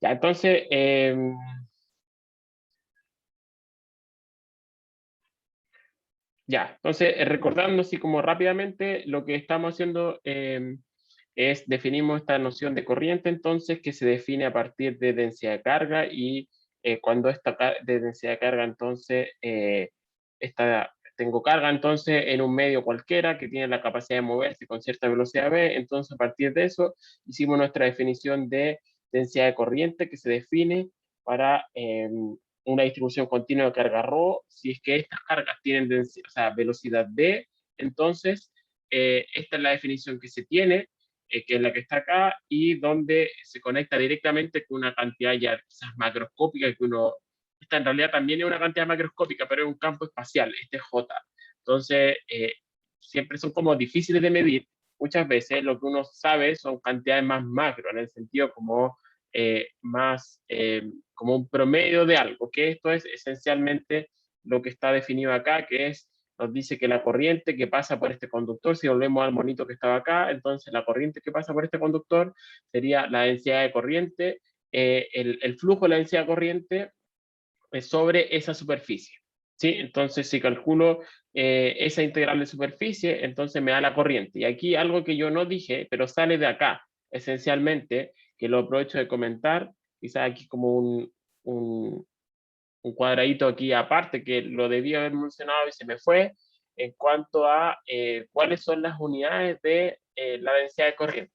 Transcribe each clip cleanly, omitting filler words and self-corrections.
Ya, entonces, recordando así como rápidamente, lo que estamos haciendo es definimos esta noción de corriente, entonces, que se define a partir de densidad de carga y cuando esta de densidad de carga, entonces, tengo carga entonces en un medio cualquiera que tiene la capacidad de moverse con cierta velocidad v, entonces a partir de eso hicimos nuestra definición de densidad de corriente que se define para una distribución continua de carga ρ, si es que estas cargas tienen velocidad v, entonces esta es la definición que se tiene, que es la que está acá, y donde se conecta directamente con una cantidad ya quizás macroscópica que uno, esta en realidad también es una cantidad macroscópica, pero es un campo espacial, este es J. Entonces, siempre son como difíciles de medir. Muchas veces lo que uno sabe son cantidades más macro, en el sentido como como un promedio de algo, que esto es esencialmente lo que está definido acá, que es, nos dice que la corriente que pasa por este conductor, si volvemos al monito que estaba acá, entonces la corriente que pasa por este conductor sería la densidad de corriente, el flujo de la densidad de corriente sobre esa superficie. ¿Sí? Entonces, si calculo esa integral de superficie, entonces me da la corriente. Y aquí algo que yo no dije, pero sale de acá, esencialmente, que lo aprovecho de comentar, quizás aquí como un cuadradito aquí aparte, que lo debía haber mencionado y se me fue, en cuanto a cuáles son las unidades de la densidad de corriente.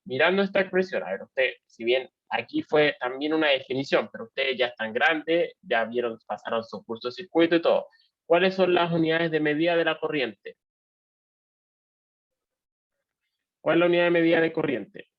Mirando esta expresión, a ver, usted, si bien aquí fue también una definición, pero ustedes ya están grandes, ya vieron, pasaron su curso de circuito y todo. ¿Cuáles son las unidades de medida de la corriente? ¿Cuál es la unidad de medida de corriente?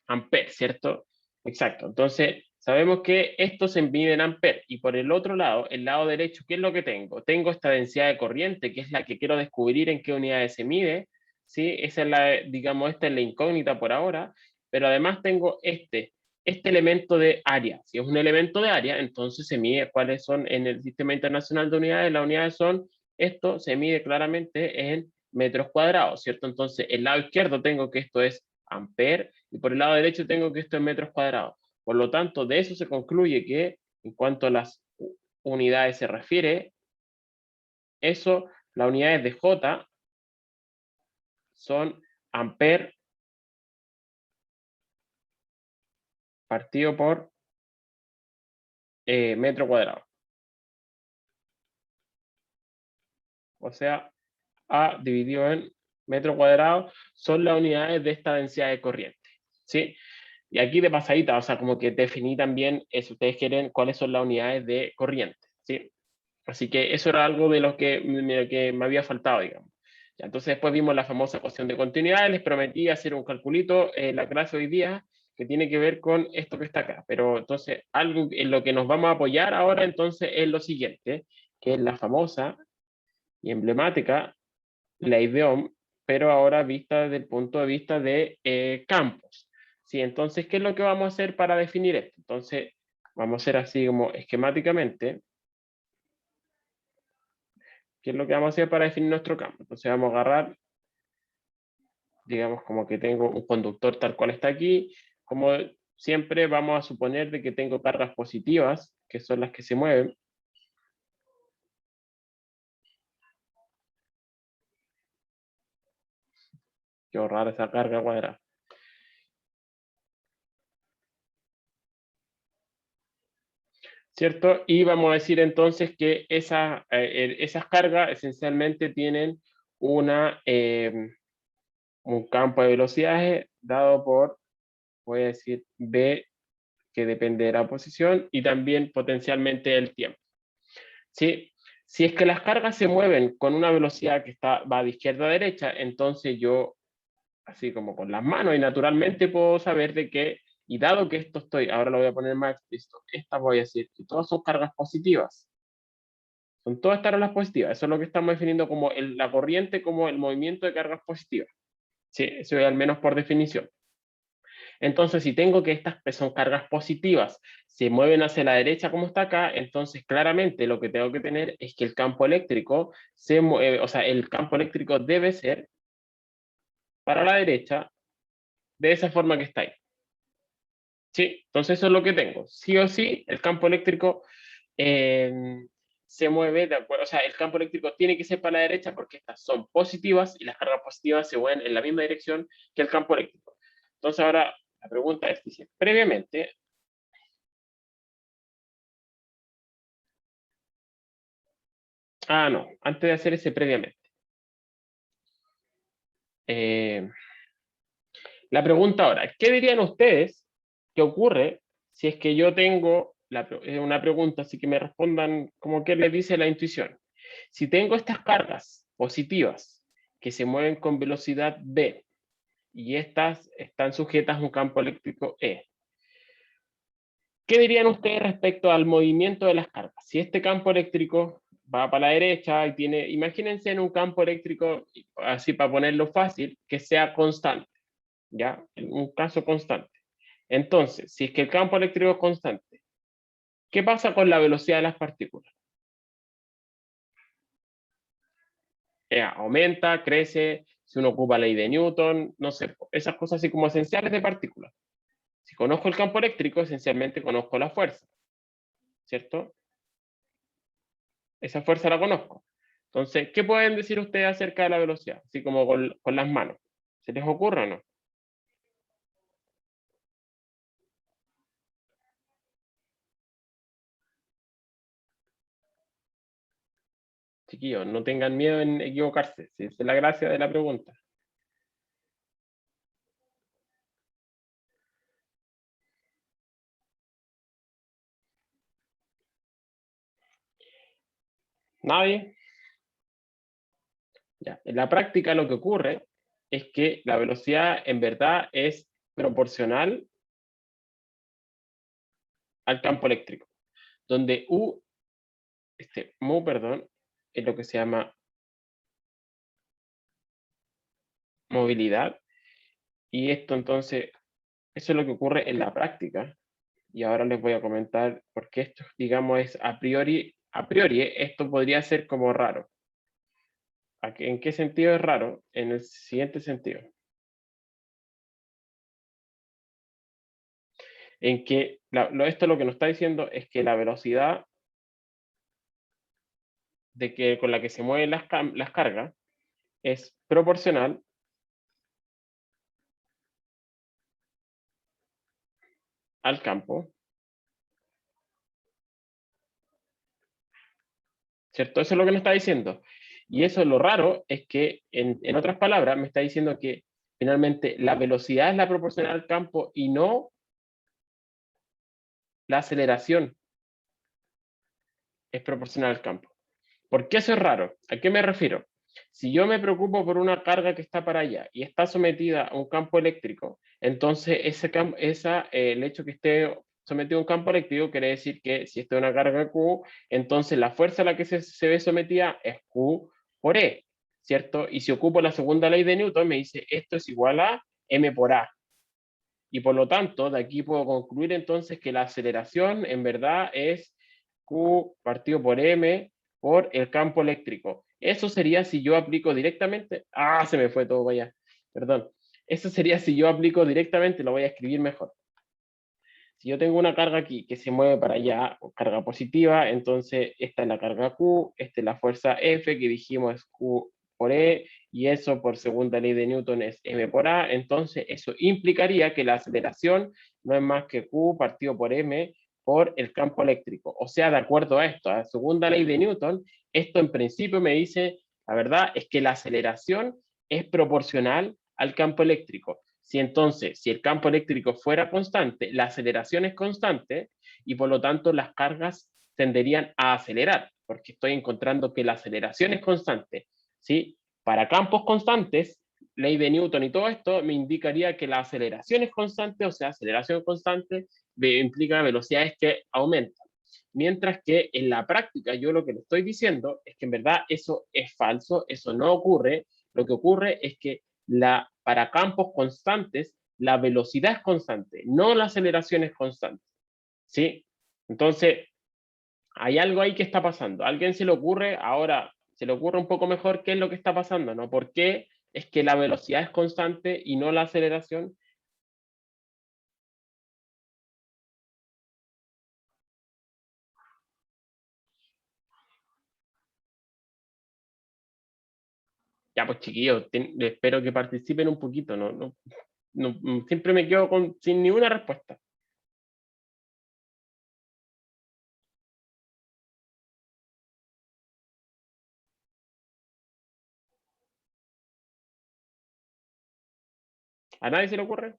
Ampere, ¿cierto? Exacto. Entonces, sabemos que esto se mide en ampere. Y por el otro lado, el lado derecho, ¿qué es lo que tengo? Tengo esta densidad de corriente, que es la que quiero descubrir en qué unidades se mide. ¿Sí? Esa es la, digamos, esta es la incógnita por ahora. Pero además tengo este elemento de área. Si es un elemento de área, entonces se mide cuáles son en el Sistema Internacional de Unidades. Las unidades son, esto se mide claramente en metros cuadrados, ¿cierto? Entonces, el lado izquierdo tengo que esto es ampere, y por el lado derecho tengo que esto es metros cuadrados. Por lo tanto, de eso se concluye que en cuanto a las unidades se refiere, eso, las unidades de J son ampere partido por metro cuadrado. O sea, A dividido en metro cuadrado son las unidades de esta densidad de corriente. ¿Sí? Y aquí de pasadita, o sea, como que definí también, si ustedes quieren, cuáles son las unidades de corriente. ¿Sí? Así que eso era algo de lo que me había faltado, digamos. Ya, entonces después vimos la famosa ecuación de continuidad, les prometí hacer un calculito en la clase hoy día que tiene que ver con esto que está acá. Pero entonces, algo en lo que nos vamos a apoyar ahora entonces es lo siguiente, que es la famosa y emblemática ley de Ohm, pero ahora vista desde el punto de vista de campos. ¿Sí? Entonces, ¿qué es lo que vamos a hacer para definir esto? Entonces, vamos a hacer así como esquemáticamente. ¿Qué es lo que vamos a hacer para definir nuestro campo? Entonces vamos a agarrar, digamos como que tengo un conductor tal cual está aquí, como siempre vamos a suponer de que tengo cargas positivas, que son las que se mueven. Qué ahorrar esa carga cuadrada. ¿Cierto? Y vamos a decir entonces que esas cargas esencialmente tienen un campo de velocidades dado por, voy a decir, B, que depende de la posición, y también potencialmente el tiempo. ¿Sí? Si es que las cargas se mueven con una velocidad que va de izquierda a derecha, entonces yo, así como con las manos, y naturalmente puedo saber de que, y dado que esto ahora lo voy a poner más explícito, estas voy a decir que todas son cargas positivas. Son todas cargas positivas. Eso es lo que estamos definiendo como la corriente, como el movimiento de cargas positivas. Sí, eso es al menos por definición. Entonces, si tengo que estas que son cargas positivas se mueven hacia la derecha como está acá, entonces claramente lo que tengo que tener es que el campo eléctrico se mueve, o sea, el campo eléctrico debe ser para la derecha de esa forma que está ahí. ¿Sí? Entonces eso es lo que tengo. Sí o sí, el campo eléctrico se mueve de acuerdo, o sea, el campo eléctrico tiene que ser para la derecha porque estas son positivas y las cargas positivas se mueven en la misma dirección que el campo eléctrico. Entonces ahora la pregunta es, dice, previamente, no, antes de hacer ese previamente. Eh, la pregunta ahora, ¿qué dirían ustedes que ocurre si es que yo tengo una pregunta, así que me respondan como que les dice la intuición? Si tengo estas cargas positivas que se mueven con velocidad v y estas están sujetas a un campo eléctrico E, ¿qué dirían ustedes respecto al movimiento de las cargas? Si este campo eléctrico va para la derecha y tiene, imagínense en un campo eléctrico, así para ponerlo fácil, que sea constante, ¿ya? En un caso constante. Entonces, si es que el campo eléctrico es constante, ¿qué pasa con la velocidad de las partículas? Aumenta, crece, si uno ocupa la ley de Newton, no sé, esas cosas así como esenciales de partículas. Si conozco el campo eléctrico, esencialmente conozco la fuerza, ¿cierto? Esa fuerza la conozco. Entonces, ¿qué pueden decir ustedes acerca de la velocidad? Así como con las manos. ¿Se les ocurre o no? Chiquillos, no tengan miedo en equivocarse. Si esa es la gracia de la pregunta. ¿Nadie? Ya. En la práctica lo que ocurre es que la velocidad en verdad es proporcional al campo eléctrico, donde mu, perdón, es lo que se llama movilidad, y esto entonces, eso es lo que ocurre en la práctica, y ahora les voy a comentar por qué esto, digamos, es a priori esto podría ser como raro. ¿En qué sentido es raro? En el siguiente sentido. En que esto lo que nos está diciendo es que la velocidad con la que se mueven las cargas es proporcional al campo, ¿cierto? Eso es lo que nos está diciendo. Y eso lo raro es que, en otras palabras, me está diciendo que finalmente la velocidad es la proporcional al campo y no la aceleración es proporcional al campo. ¿Por qué eso es raro? ¿A qué me refiero? Si yo me preocupo por una carga que está para allá y está sometida a un campo eléctrico, entonces el hecho que esté sometido a un campo eléctrico quiere decir que si esto es una carga Q, entonces la fuerza a la que se ve sometida es Q por E, ¿cierto? Y si ocupo la segunda ley de Newton, me dice esto es igual a M por A. Y por lo tanto, de aquí puedo concluir entonces que la aceleración en verdad es Q partido por M por el campo eléctrico. Eso sería si yo aplico directamente. Se me fue todo, vaya. Perdón. Eso sería si yo aplico directamente, lo voy a escribir mejor. Si yo tengo una carga aquí que se mueve para allá, carga positiva, entonces esta es la carga Q, esta es la fuerza F que dijimos es Q por E, y eso por segunda ley de Newton es M por A, entonces eso implicaría que la aceleración no es más que Q partido por M por el campo eléctrico. O sea, de acuerdo a esto, a la segunda ley de Newton, esto en principio me dice, la verdad es que la aceleración es proporcional al campo eléctrico. Si el campo eléctrico fuera constante, la aceleración es constante y por lo tanto las cargas tenderían a acelerar, porque estoy encontrando que la aceleración es constante. ¿Sí? Para campos constantes, ley de Newton y todo esto me indicaría que la aceleración es constante, o sea, aceleración constante implica velocidades que aumentan. Mientras que en la práctica yo lo que le estoy diciendo es que en verdad eso es falso, eso no ocurre. Lo que ocurre es que para campos constantes, la velocidad es constante, no la aceleración es constante. ¿Sí? Entonces, hay algo ahí que está pasando. ¿A alguien se le ocurre, ahora, se le ocurre un poco mejor qué es lo que está pasando, ¿no? ¿Por qué es que la velocidad es constante y no la aceleración? Ya, pues chiquillos, espero que participen un poquito, ¿no? Siempre me quedo sin ninguna respuesta. ¿A nadie se le ocurre?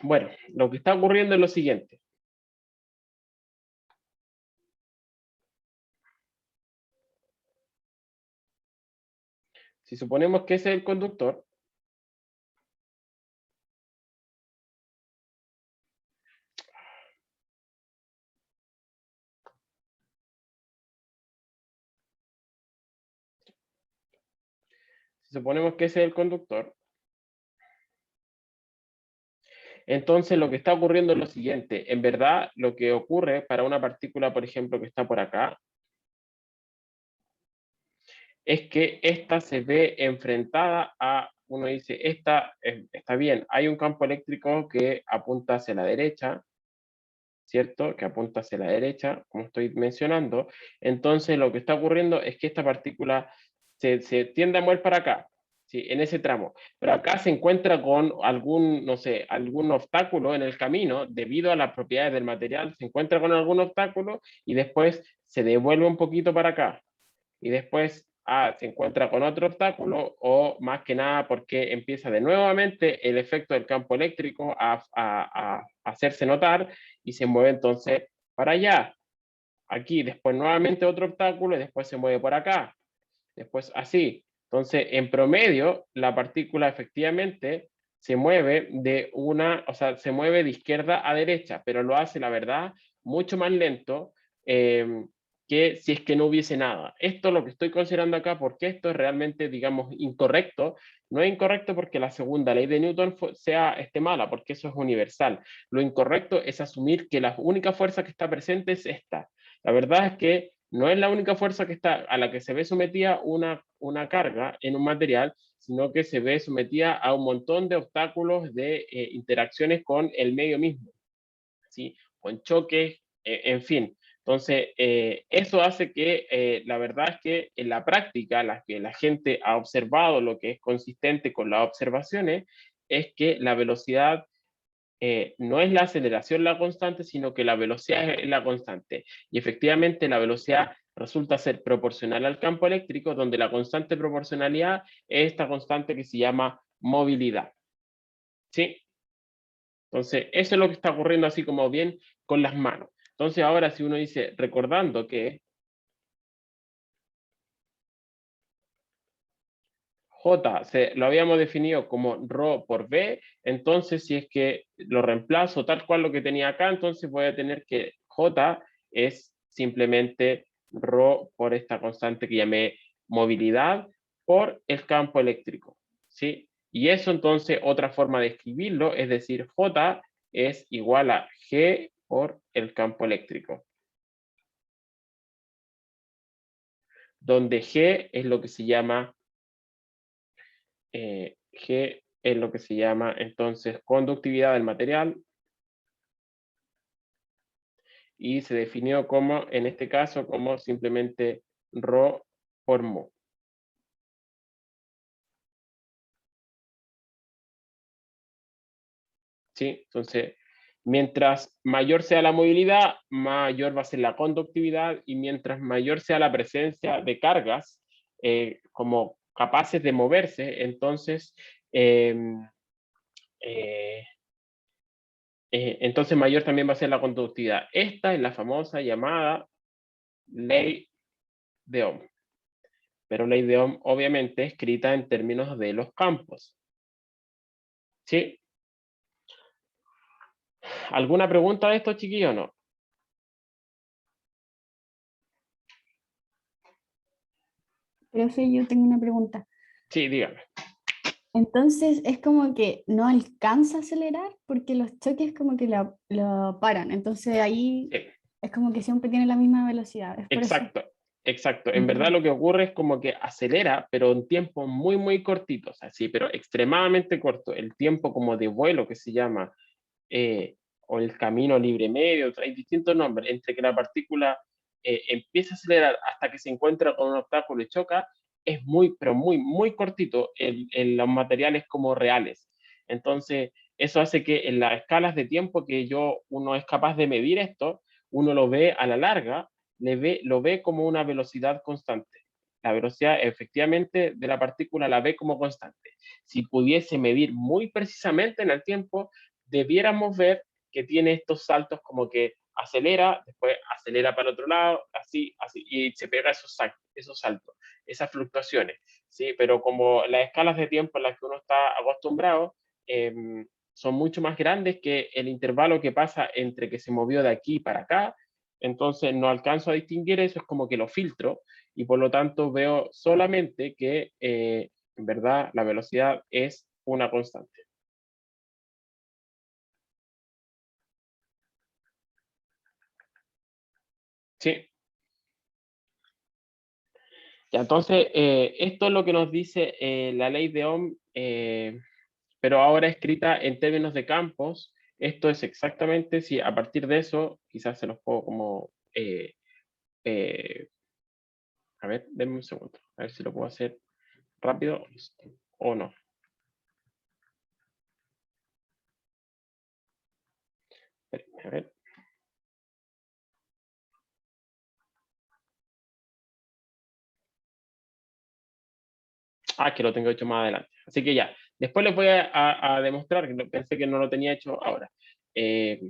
Bueno, lo que está ocurriendo es lo siguiente. Si suponemos que ese es el conductor, si suponemos que ese es el conductor, entonces lo que está ocurriendo es lo siguiente. En verdad, lo que ocurre para una partícula, por ejemplo, que está por acá, es que esta se ve enfrentada a, uno dice, esta está bien, hay un campo eléctrico que apunta hacia la derecha, ¿cierto? Que apunta hacia la derecha, como estoy mencionando. Entonces lo que está ocurriendo es que esta partícula se tiende a mover para acá, ¿sí? En ese tramo. Pero acá se encuentra con algún, no sé, algún obstáculo en el camino debido a las propiedades del material, se encuentra con algún obstáculo y después se devuelve un poquito para acá y después se encuentra con otro obstáculo o más que nada porque empieza de nuevamente el efecto del campo eléctrico a hacerse notar y se mueve entonces para allá. Aquí, después nuevamente otro obstáculo y después se mueve por acá. Después así. Entonces, en promedio, la partícula efectivamente se mueve o sea, se mueve de izquierda a derecha, pero lo hace, la verdad, mucho más lento que si es que no hubiese nada. Esto es lo que estoy considerando acá, porque esto es realmente, digamos, incorrecto. No es incorrecto porque la segunda ley de Newton esté mala, porque eso es universal. Lo incorrecto es asumir que la única fuerza que está presente es esta. La verdad es que no es la única fuerza que está, a la que se ve sometida una carga en un material, sino que se ve sometida a un montón de obstáculos de interacciones con el medio mismo, ¿sí? Con choques, en fin. Entonces, eso hace que la verdad es que en la práctica, que la gente ha observado lo que es consistente con las observaciones, es que la velocidad no es la aceleración la constante, sino que la velocidad es la constante. Y efectivamente la velocidad resulta ser proporcional al campo eléctrico, donde la constante proporcionalidad es esta constante que se llama movilidad. ¿Sí? Entonces, eso es lo que está ocurriendo así como bien con las manos. Entonces, ahora si uno dice, recordando que J lo habíamos definido como ρ por B, entonces si es que lo reemplazo tal cual lo que tenía acá, entonces voy a tener que J es simplemente ρ por esta constante que llamé movilidad por el campo eléctrico, ¿sí? Y eso entonces, otra forma de escribirlo, es decir, J es igual a G por el campo eléctrico, donde G es lo que se llama G es lo que se llama entonces conductividad del material y se definió como, en este caso, como simplemente ρ por mol. ¿Sí? Entonces, mientras mayor sea la movilidad, mayor va a ser la conductividad y mientras mayor sea la presencia de cargas como capaces de moverse, entonces eh, eh, entonces mayor también va a ser la conductividad. Esta es la famosa llamada ley de Ohm. Pero ley de Ohm obviamente escrita en términos de los campos. ¿Sí? ¿Alguna pregunta de esto, chiquillos o no? Profe, yo tengo una pregunta. Sí, dígame. Entonces, es como que no alcanza a acelerar porque los choques como que lo paran. Entonces, ahí Sí. es como que siempre tiene la misma velocidad. Es por eso. Exacto, exacto. En verdad Mm. lo que ocurre es como que acelera, pero en tiempos muy, muy cortitos, así, pero extremadamente corto. El tiempo como de vuelo que se llama, eh, o el camino libre medio, hay distintos nombres, entre que la partícula empieza a acelerar hasta que se encuentra con un obstáculo y choca, es muy, pero muy, muy cortito en los materiales como reales. Entonces, eso hace que en las escalas de tiempo que uno es capaz de medir esto, uno lo ve a la larga, lo ve como una velocidad constante. La velocidad efectivamente de la partícula la ve como constante. Si pudiese medir muy precisamente en el tiempo, debiéramos ver que tiene estos saltos como que acelera, después acelera para el otro lado, así, así, y se pega esos saltos, esas fluctuaciones, ¿sí? Pero como las escalas de tiempo en las que uno está acostumbrado eh, son mucho más grandes que el intervalo que pasa entre que se movió de aquí para acá, entonces no alcanzo a distinguir eso, es como que lo filtro y por lo tanto veo solamente que en verdad la velocidad es una constante. Sí, ya, entonces esto es lo que nos dice la ley de Ohm, pero ahora escrita en términos de campos. Esto es exactamente, si a partir de eso, quizás se los puedo como, eh, a ver, denme un segundo, a ver si lo puedo hacer rápido o no. A ver. Que lo tengo hecho más adelante. Así que ya, después les voy a demostrar, que pensé que no lo tenía hecho ahora, eh,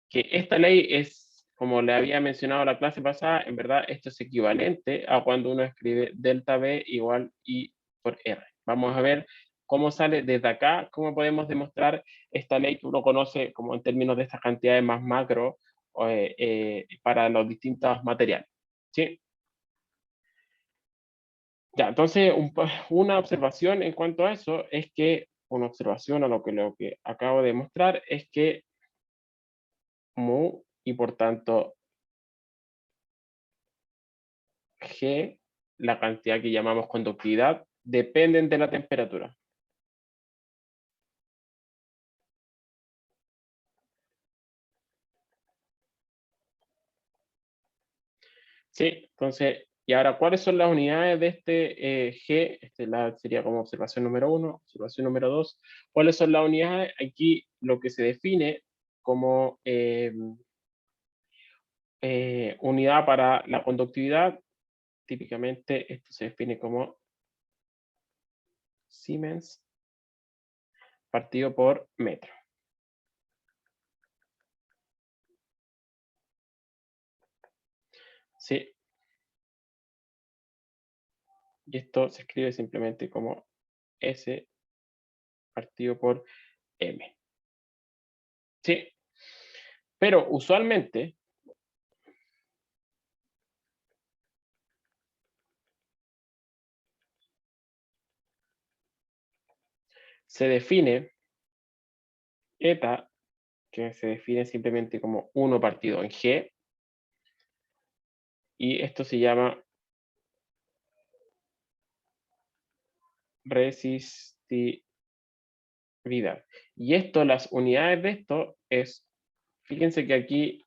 que esta ley es, como le había mencionado la clase pasada, en verdad esto es equivalente a cuando uno escribe delta B igual I por R. Vamos a ver cómo sale desde acá, cómo podemos demostrar esta ley que uno conoce como en términos de estas cantidades más macro para los distintos materiales. ¿Sí? Ya, entonces, una observación en cuanto a eso es que, una observación a lo que acabo de mostrar es que mu y por tanto G, la cantidad que llamamos conductividad, dependen de la temperatura. ¿Sí? Entonces, y ahora, ¿cuáles son las unidades de este G? Sería como observación número 1, observación número 2. ¿Cuáles son las unidades? Aquí lo que se define como unidad para la conductividad. Típicamente esto se define como Siemens partido por metro. ¿Sí? Y esto se escribe simplemente como S partido por M. ¿Sí? Pero usualmente se define eta, que se define simplemente como 1 partido en G, y esto se llama resistividad. Y esto, las unidades de esto es, fíjense que aquí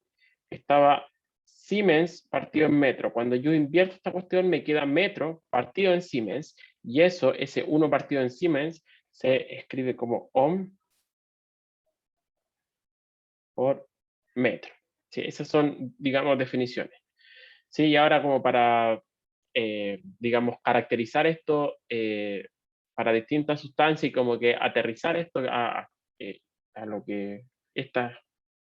estaba Siemens partido en metro. Cuando yo invierto esta cuestión me queda metro partido en Siemens, y eso, ese 1 partido en Siemens, se escribe como ohm por metro. Sí, esas son, digamos, definiciones. Sí, y ahora como para, digamos, caracterizar esto para distintas sustancias y como que aterrizar esto eh, a lo que estos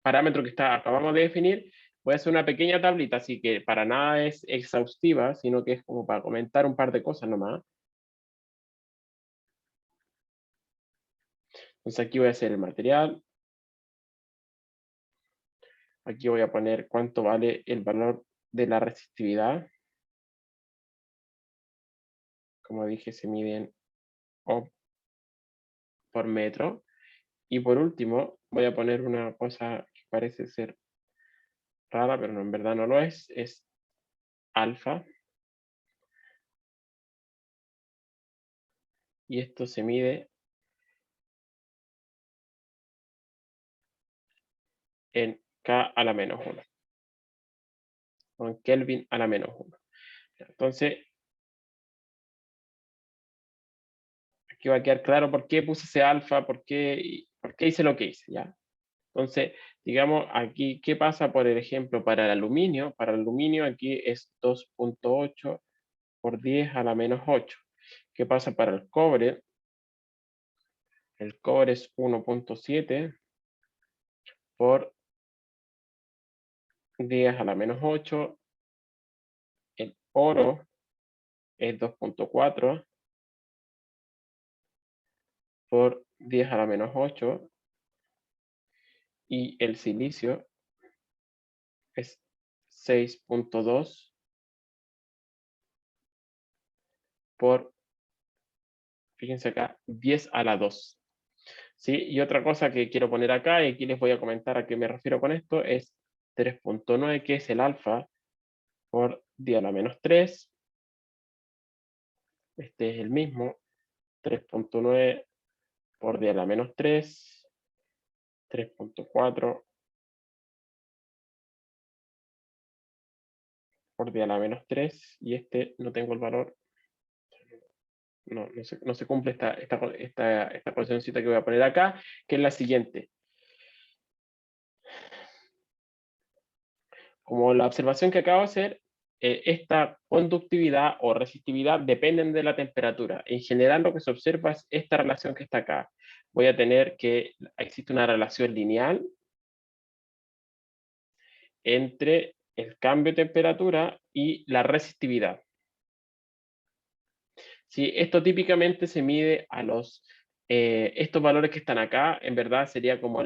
parámetros que acabamos de definir, voy a hacer una pequeña tablita, así que para nada es exhaustiva, sino que es como para comentar un par de cosas nomás. Entonces aquí voy a hacer el material, aquí voy a poner cuánto vale el valor de la resistividad. como dije, se miden por metro. Y por último, voy a poner una cosa que parece ser rara, pero no, en verdad no lo es alfa. Y esto se mide en K a la menos 1. O en Kelvin a la menos 1. Entonces, aquí va a quedar claro por qué puse ese alfa, por qué hice lo que hice, ¿ya? Entonces, digamos, aquí, ¿qué pasa, por ejemplo, para el aluminio? Para el aluminio aquí es 2.8 por 10 a la menos 8. ¿Qué pasa para el cobre? El cobre es 1.7 por 10 a la menos 8. El oro es 2.4 por 10 a la menos 8. Y el silicio es 6.2 por, fíjense acá, 10 a la 2. ¿Sí? Y otra cosa que quiero poner acá, y aquí les voy a comentar a qué me refiero con esto, es 3.9, que es el alfa, por 10 a la menos 3. Este es el mismo, 3.9 por 10 a la menos 3, 3.4 por 10 a la menos 3, y este no tengo el valor, no se cumple esta cuestioncita que voy a poner acá, que es la siguiente. Como la observación que acabo de hacer, esta conductividad o resistividad dependen de la temperatura. En general, lo que se observa es esta relación que está acá. Voy a tener que existe una relación lineal entre el cambio de temperatura y la resistividad. Sí, esto típicamente se mide a estos valores que están acá, en verdad sería como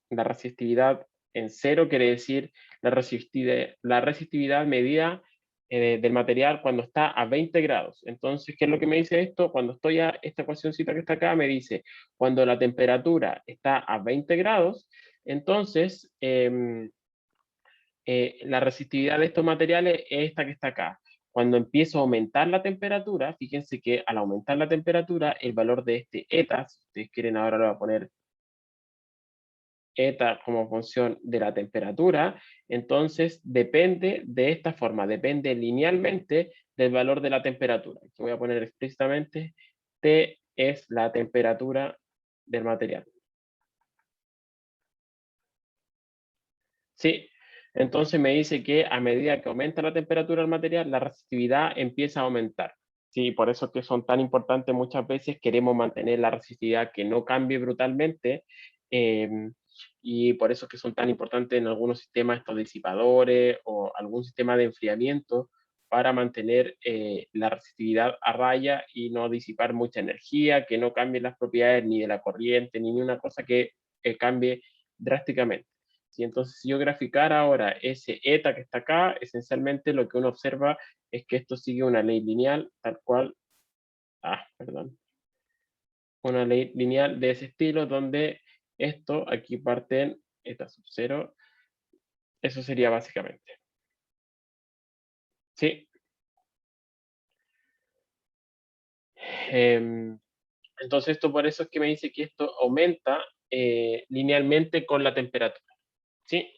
la resistividad en cero, quiere decir la resistividad medida del material cuando está a 20 grados. Entonces, ¿qué es lo que me dice esto? Cuando estoy a esta ecuacióncita que está acá, me dice, cuando la temperatura está a 20 grados, entonces la resistividad de estos materiales es esta que está acá. Cuando empiezo a aumentar la temperatura, fíjense que al aumentar la temperatura, el valor de este eta, si ustedes quieren ahora lo voy a poner eta como función de la temperatura, entonces depende de esta forma, depende linealmente del valor de la temperatura. Aquí voy a poner explícitamente, T es la temperatura del material. ¿Sí? Entonces me dice que a medida que aumenta la temperatura del material, la resistividad empieza a aumentar. Sí, por eso que son tan importantes muchas veces, queremos mantener la resistividad que no cambie brutalmente, y por eso que son tan importantes en algunos sistemas estos disipadores o algún sistema de enfriamiento para mantener la resistividad a raya y no disipar mucha energía, que no cambien las propiedades ni de la corriente, ni una cosa que cambie drásticamente. ¿Sí? Entonces, si yo graficara ahora ese eta que está acá, esencialmente lo que uno observa es que esto sigue una ley lineal, tal cual, perdón, una ley lineal de ese estilo, donde esto aquí parte en eta sub 0, eso sería básicamente. ¿Sí? Entonces, esto por eso es que me dice que esto aumenta linealmente con la temperatura. ¿Sí?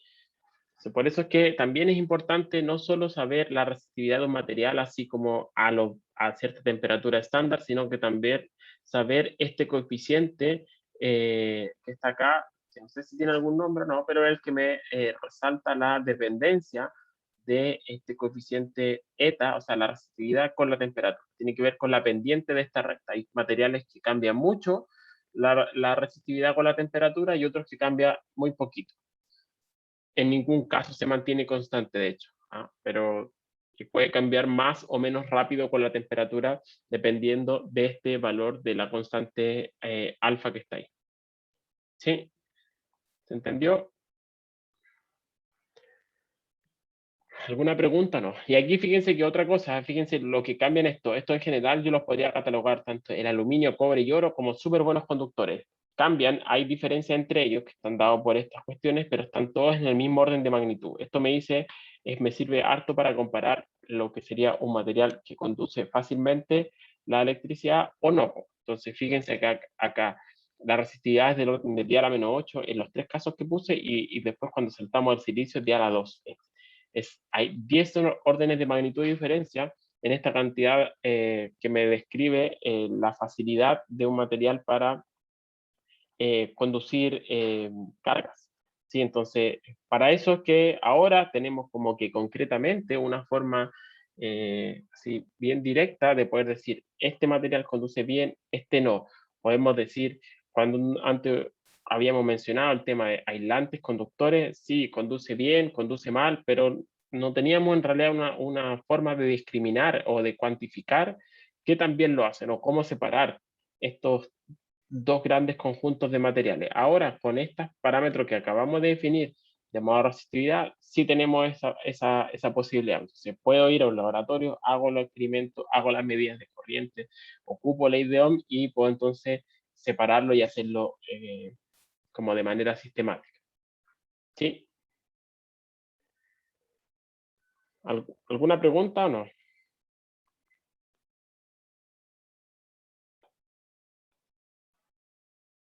Por eso es que también es importante no solo saber la resistividad de un material así como a cierta temperatura estándar, sino que también saber este coeficiente que está acá, que no sé si tiene algún nombre o no, pero es el que me resalta la dependencia de este coeficiente eta, o sea, la resistividad con la temperatura. Tiene que ver con la pendiente de esta recta. Hay materiales que cambian mucho la resistividad con la temperatura y otros que cambian muy poquito. En ningún caso se mantiene constante, de hecho, pero que puede cambiar más o menos rápido con la temperatura dependiendo de este valor de la constante alfa que está ahí. ¿Sí? ¿Se entendió? ¿Alguna pregunta? No. Y aquí fíjense que otra cosa, fíjense lo que cambia en esto. Esto en general yo los podría catalogar tanto el aluminio, cobre y oro como súper buenos conductores. Cambian, hay diferencia entre ellos que están dados por estas cuestiones, pero están todos en el mismo orden de magnitud. Esto me dice, me sirve harto para comparar lo que sería un material que conduce fácilmente la electricidad o no. Entonces fíjense acá la resistividad es del orden de día a la menos 8 en los 3 casos que puse y después cuando saltamos al silicio día a la 2. Hay 10 órdenes de magnitud de diferencia en esta cantidad que me describe la facilidad de un material para conducir cargas. ¿Sí? Entonces, para eso es que ahora tenemos como que concretamente una forma así, bien directa de poder decir, este material conduce bien, este no. Podemos decir, cuando antes habíamos mencionado el tema de aislantes, conductores, sí, conduce bien, conduce mal, pero no teníamos en realidad una forma de discriminar o de cuantificar qué también lo hacen o cómo separar estos dos grandes conjuntos de materiales. Ahora, con estos parámetros que acabamos de definir, llamado resistividad, sí tenemos esa posibilidad. Entonces, puedo ir a un laboratorio, hago los experimentos, hago las medidas de corriente, ocupo ley de Ohm y puedo entonces separarlo y hacerlo como de manera sistemática. ¿Sí? ¿Alguna pregunta o no?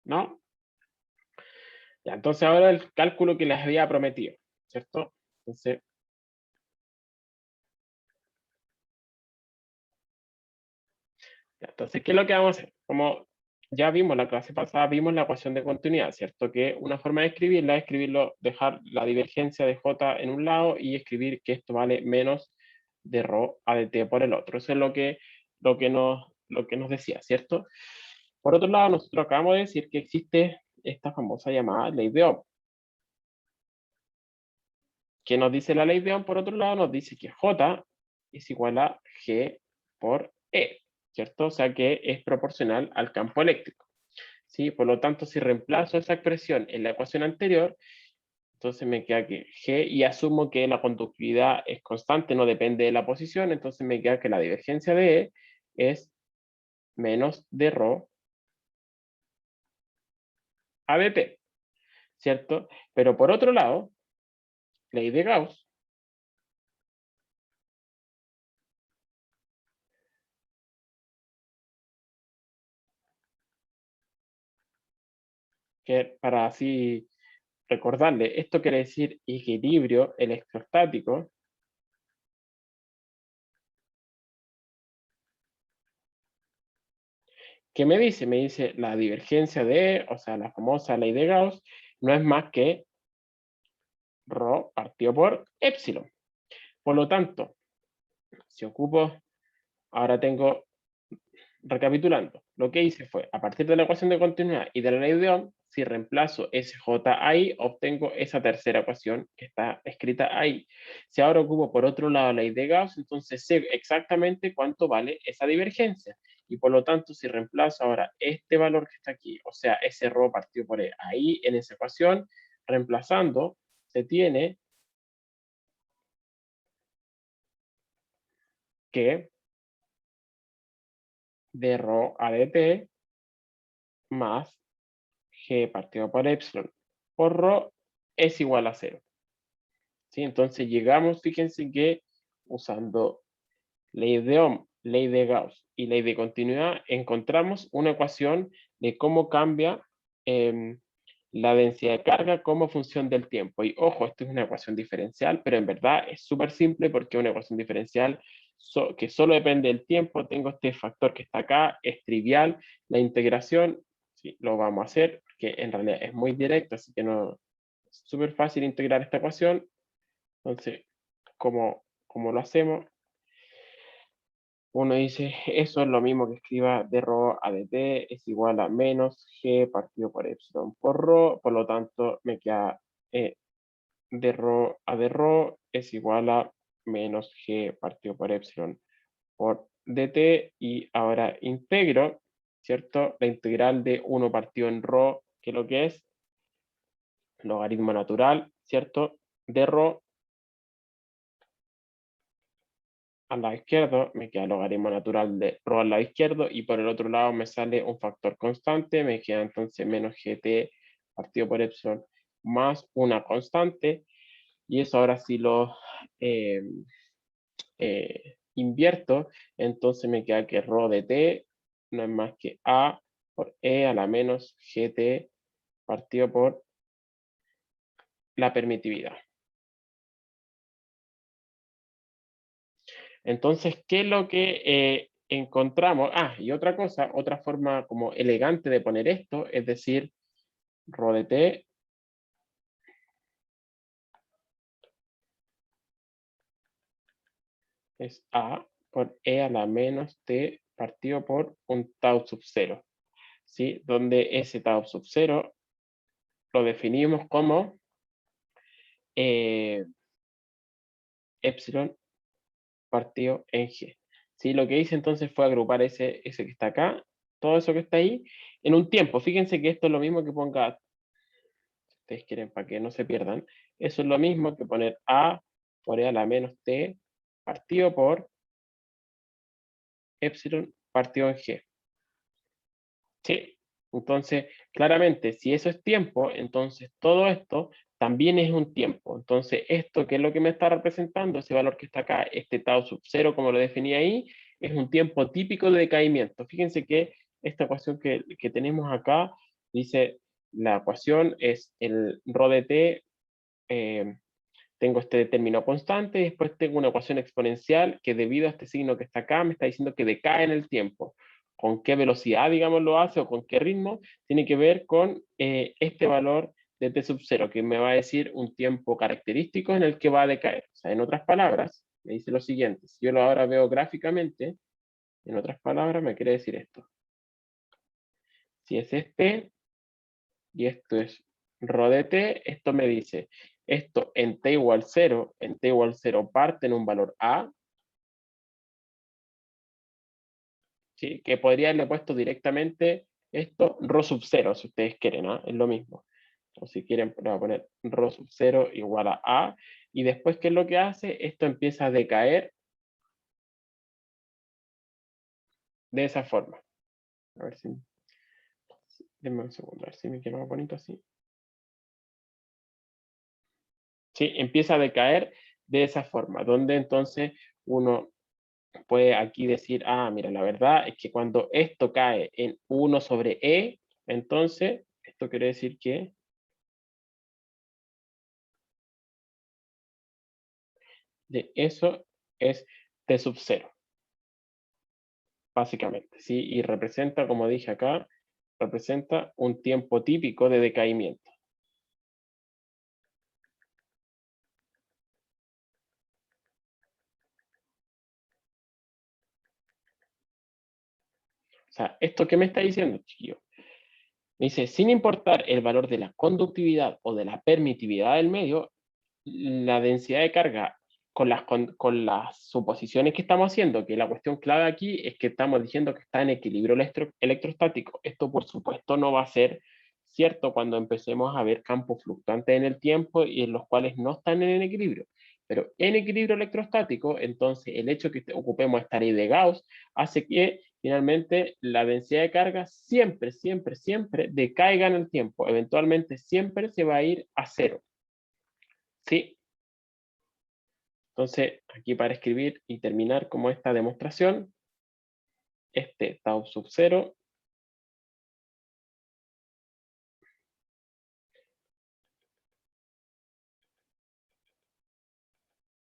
¿No? Ya, entonces ahora el cálculo que les había prometido, ¿cierto? Entonces, entonces, ¿qué es lo que vamos a hacer? Como ya vimos la clase pasada, vimos la ecuación de continuidad, ¿cierto? Que una forma de escribirla es escribirlo, dejar la divergencia de J en un lado y escribir que esto vale menos de ρ a de t por el otro. Eso es lo que nos decía, ¿cierto? Por otro lado, nosotros acabamos de decir que existe esta famosa llamada ley de Ohm. ¿Qué nos dice la ley de Ohm? Por otro lado, nos dice que J es igual a G por E, ¿cierto? O sea que es proporcional al campo eléctrico. ¿Sí? Por lo tanto, si reemplazo esa expresión en la ecuación anterior, entonces me queda que G y asumo que la conductividad es constante, no depende de la posición, entonces me queda que la divergencia de E es menos de ρ a de t, ¿cierto? Pero por otro lado, ley de Gauss, que para así recordarle, esto quiere decir equilibrio electrostático, ¿qué me dice? Me dice la divergencia de E, o sea, la famosa ley de Gauss, no es más que ρ partido por epsilon. Por lo tanto, si ocupo, ahora tengo, recapitulando, lo que hice fue, a partir de la ecuación de continuidad y de la ley de Ohm, si reemplazo SJ ahí, obtengo esa tercera ecuación que está escrita ahí. Si ahora ocupo por otro lado la ley de Gauss, entonces sé exactamente cuánto vale esa divergencia. Y por lo tanto, si reemplazo ahora este valor que está aquí, o sea, ese ρ partido por E, ahí en esa ecuación, reemplazando, se tiene que de ρ a de t más G partido por epsilon por ρ es igual a 0. ¿Sí? Entonces llegamos, fíjense que usando ley de Ohm, ley de Gauss y ley de continuidad, encontramos una ecuación de cómo cambia la densidad de carga como función del tiempo. Y ojo, esto es una ecuación diferencial, pero en verdad es súper simple porque es una ecuación diferencial que solo depende del tiempo. Tengo este factor que está acá, es trivial. La integración, sí, lo vamos a hacer, porque en realidad es muy directo, así que no es súper fácil integrar esta ecuación. Entonces, ¿cómo lo hacemos? Uno dice, eso es lo mismo que escriba de ρ a de t es igual a menos g partido por epsilon por ρ, por lo tanto me queda de ρ a de ρ es igual a menos g partido por epsilon por dt y ahora integro, ¿cierto? La integral de 1 partido en ρ, que es lo que es logaritmo natural, ¿cierto? De ρ al lado izquierdo, me queda el logaritmo natural de rho al lado izquierdo, y por el otro lado me sale un factor constante, me queda entonces menos gt partido por epsilon más una constante, y eso ahora sí lo invierto, entonces me queda que rho de t no es más que a por e a la menos gt partido por la permitividad. Entonces, ¿qué es lo que encontramos? Ah, y otra cosa, otra forma como elegante de poner esto, es decir, rho de t es a por e a la menos t partido por un tau sub 0, ¿sí? Donde ese tau sub 0 lo definimos como epsilon partido en g. ¿Sí? Lo que hice entonces fue agrupar ese que está acá, todo eso que está ahí, en un tiempo. Fíjense que esto es lo mismo que ponga, si ustedes quieren, para que no se pierdan, eso es lo mismo que poner a por e a la menos t partido por epsilon partido en g. ¿Sí? Entonces, claramente, si eso es tiempo, entonces todo esto también es un tiempo. Entonces, esto, ¿qué es lo que me está representando? Ese valor que está acá, este tau sub 0, como lo definí ahí, es un tiempo típico de decaimiento. Fíjense que esta ecuación que tenemos acá dice, la ecuación es el rho de t, tengo este término constante, y después tengo una ecuación exponencial que debido a este signo que está acá, me está diciendo que decae en el tiempo. Con qué velocidad, digamos, lo hace o con qué ritmo, tiene que ver con este valor de t sub 0, que me va a decir un tiempo característico en el que va a decaer. O sea, en otras palabras, me dice lo siguiente, si yo lo ahora veo gráficamente, en otras palabras, me quiere decir esto. Si es este, y esto es rho de t, esto me dice, esto en t igual 0, en t igual 0 parte en un valor a, ¿sí? Que podría haberle puesto directamente esto rho sub 0, si ustedes quieren, ¿ah? Es lo mismo. O si quieren, le voy a poner rho sub 0 igual a, y después, ¿qué es lo que hace? Esto empieza a decaer de esa forma. A ver si, denme un segundo, a ver si me queda más bonito así. Sí, empieza a decaer de esa forma, donde entonces uno puede aquí decir, ah, mira, la verdad es que cuando esto cae en 1 sobre e, entonces esto quiere decir que de eso es t sub 0, básicamente, ¿sí? Y representa, como dije acá, representa un tiempo típico de decaimiento. O sea, ¿esto qué me está diciendo, chiquillo? Me dice, sin importar el valor de la conductividad o de la permitividad del medio, la densidad de carga con las suposiciones que estamos haciendo, que la cuestión clave aquí es que estamos diciendo que está en equilibrio electrostático. Esto, por supuesto, no va a ser cierto cuando empecemos a ver campos fluctuantes en el tiempo y en los cuales no están en equilibrio. Pero en equilibrio electrostático, entonces el hecho de que ocupemos esta ley de Gauss hace que finalmente la densidad de carga siempre, siempre, siempre decaiga en el tiempo. Eventualmente siempre se va a ir a cero. ¿Sí? Entonces, aquí para escribir y terminar como esta demostración, este tau sub 0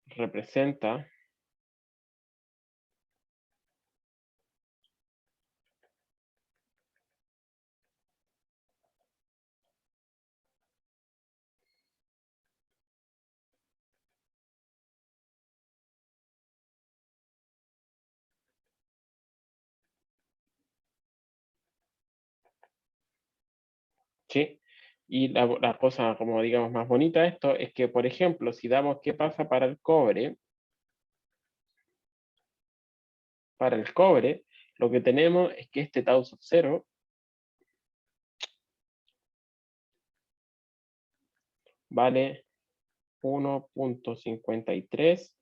representa ¿sí? Y la cosa, como digamos, más bonita de esto es que, por ejemplo, si damos qué pasa para el cobre, lo que tenemos es que este tau sub 0 vale 1.53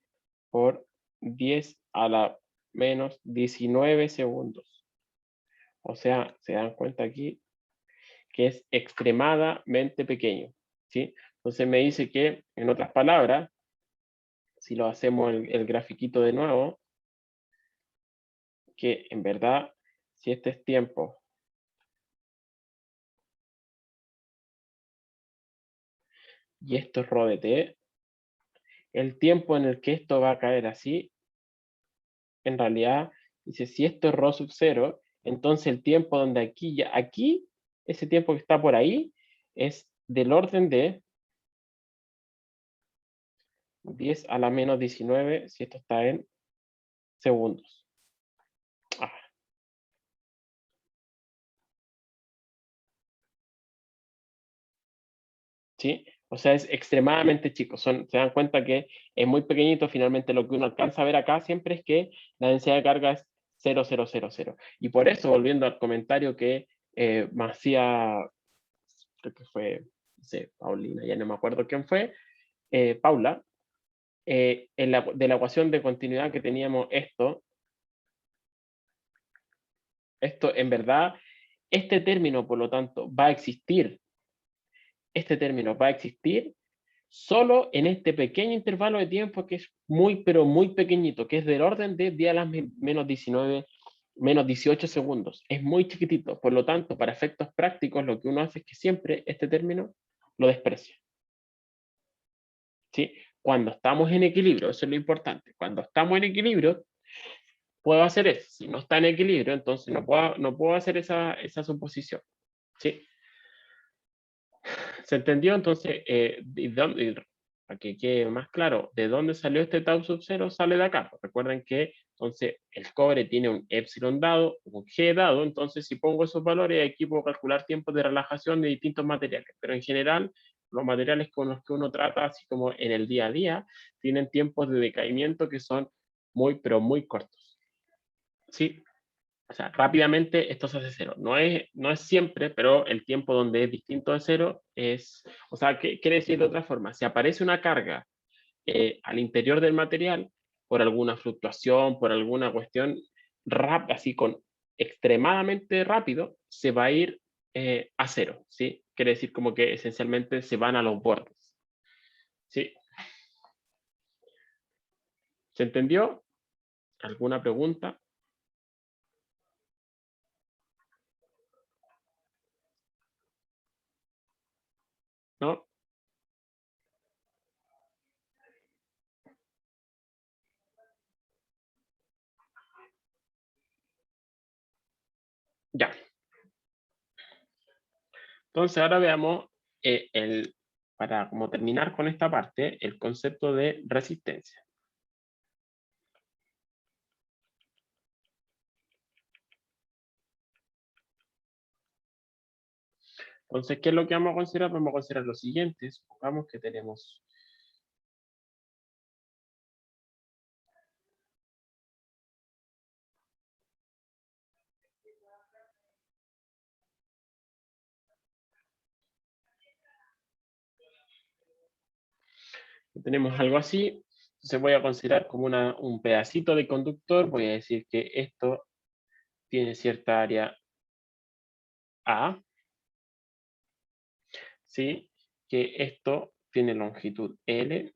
por 10 a la menos 19 segundos. O sea, se dan cuenta aquí que es extremadamente pequeño, ¿sí? Entonces me dice que, en otras palabras, si lo hacemos el grafiquito de nuevo, que en verdad, si este es tiempo y esto es rho de t, el tiempo en el que esto va a caer así, en realidad, dice, si esto es rho sub 0, entonces el tiempo donde aquí, ese tiempo que está por ahí, es del orden de 10 a la menos 19, si esto está en segundos. Ah, ¿sí? O sea, es extremadamente chico. Se dan cuenta que es muy pequeñito. Finalmente, lo que uno alcanza a ver acá siempre es que la densidad de carga es 0,000. Y por eso, volviendo al comentario que me hacía, creo que fue, no sé, Paulina, ya no me acuerdo quién fue, Paula, de la ecuación de continuidad que teníamos esto en verdad, este término, por lo tanto, va a existir. Este término va a existir solo en este pequeño intervalo de tiempo que es muy, pero muy pequeñito, que es del orden de 10 a las menos 19, menos 18 segundos. Es muy chiquitito. Por lo tanto, para efectos prácticos, lo que uno hace es que siempre este término lo desprecia. ¿Sí? Cuando estamos en equilibrio, eso es lo importante. Cuando estamos en equilibrio, puedo hacer eso. Si no está en equilibrio, entonces no puedo hacer esa suposición. ¿Sí? ¿Se entendió? Entonces, para que quede más claro, ¿de dónde salió este tau sub 0? Sale de acá. Recuerden que entonces el cobre tiene un epsilon dado, un g dado, entonces si pongo esos valores, aquí puedo calcular tiempos de relajación de distintos materiales. Pero en general, los materiales con los que uno trata, así como en el día a día, tienen tiempos de decaimiento que son muy, pero muy cortos. ¿Sí? O sea, rápidamente esto se hace cero. No es siempre, pero el tiempo donde es distinto de cero es... O sea, ¿qué quiere decir de otra forma? Si aparece una carga al interior del material, por alguna fluctuación, por alguna cuestión rápida, así con extremadamente rápido, se va a ir a cero, ¿sí? Quiere decir como que esencialmente se van a los bordes. ¿Sí? ¿Se entendió? ¿Alguna pregunta? ¿No? Ya. Entonces ahora veamos, para como terminar con esta parte, el concepto de resistencia. Entonces, ¿qué es lo que vamos a considerar? Vamos a considerar lo siguiente. Supongamos que tenemos algo así. Entonces voy a considerar como un pedacito de conductor. Voy a decir que esto tiene cierta área A, ¿sí? Que esto tiene longitud L.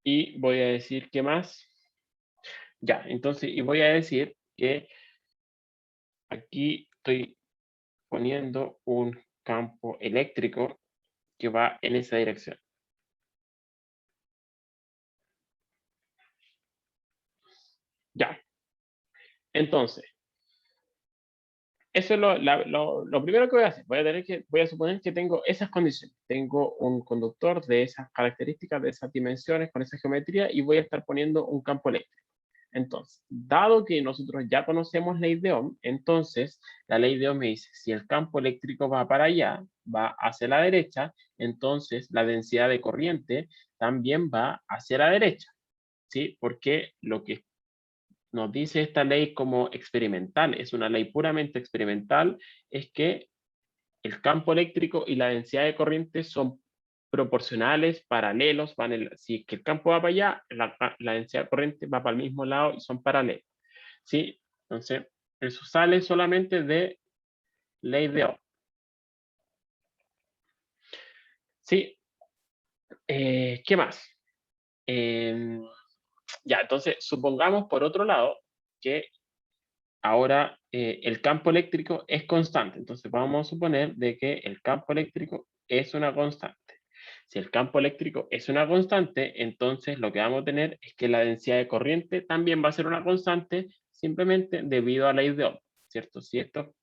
Y voy a decir que más. Ya, entonces, y voy a decir que aquí estoy poniendo un campo eléctrico que va en esa dirección. Ya. Entonces, eso es lo primero que voy a hacer. Voy a suponer que tengo esas condiciones. Tengo un conductor de esas características, de esas dimensiones, con esa geometría, y voy a estar poniendo un campo eléctrico. Entonces, dado que nosotros ya conocemos ley de Ohm, entonces la ley de Ohm me dice, si el campo eléctrico va para allá, va hacia la derecha, entonces la densidad de corriente también va hacia la derecha, ¿sí? Porque lo que nos dice esta ley como experimental, es una ley puramente experimental, es que el campo eléctrico y la densidad de corriente son proporcionales, paralelos, si es que el campo va para allá, la densidad de corriente va para el mismo lado y son paralelos. ¿Sí? Entonces, eso sale solamente de ley de Ohm. ¿Sí? ¿Qué más? Ya, entonces, supongamos por otro lado que ahora el campo eléctrico es constante. Entonces, vamos a suponer de que el campo eléctrico es una constante. Si el campo eléctrico es una constante, entonces lo que vamos a tener es que la densidad de corriente también va a ser una constante simplemente debido a la ley de Ohm, ¿cierto? Si esto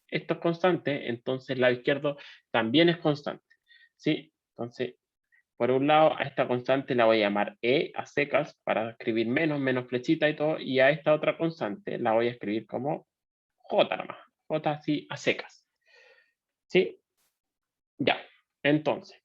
es constante, entonces el lado izquierdo también es constante, ¿sí? Entonces, por un lado, a esta constante la voy a llamar E a secas para escribir menos flechita y todo, y a esta otra constante la voy a escribir como J nomás, J así a secas, ¿sí? Ya, entonces.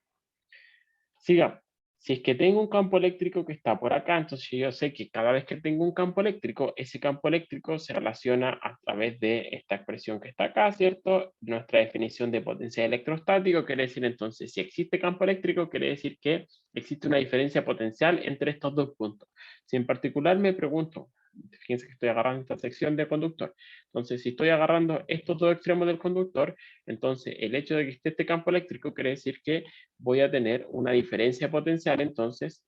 Sigamos. Si es que tengo un campo eléctrico que está por acá, entonces yo sé que cada vez que tengo un campo eléctrico, ese campo eléctrico se relaciona a través de esta expresión que está acá, ¿cierto? Nuestra definición de potencial electrostático quiere decir entonces, si existe campo eléctrico, quiere decir que existe una diferencia potencial entre estos dos puntos. Si en particular me pregunto, fíjense que estoy agarrando esta sección de conductor, entonces si estoy agarrando estos dos extremos del conductor, entonces el hecho de que esté este campo eléctrico quiere decir que voy a tener una diferencia potencial entonces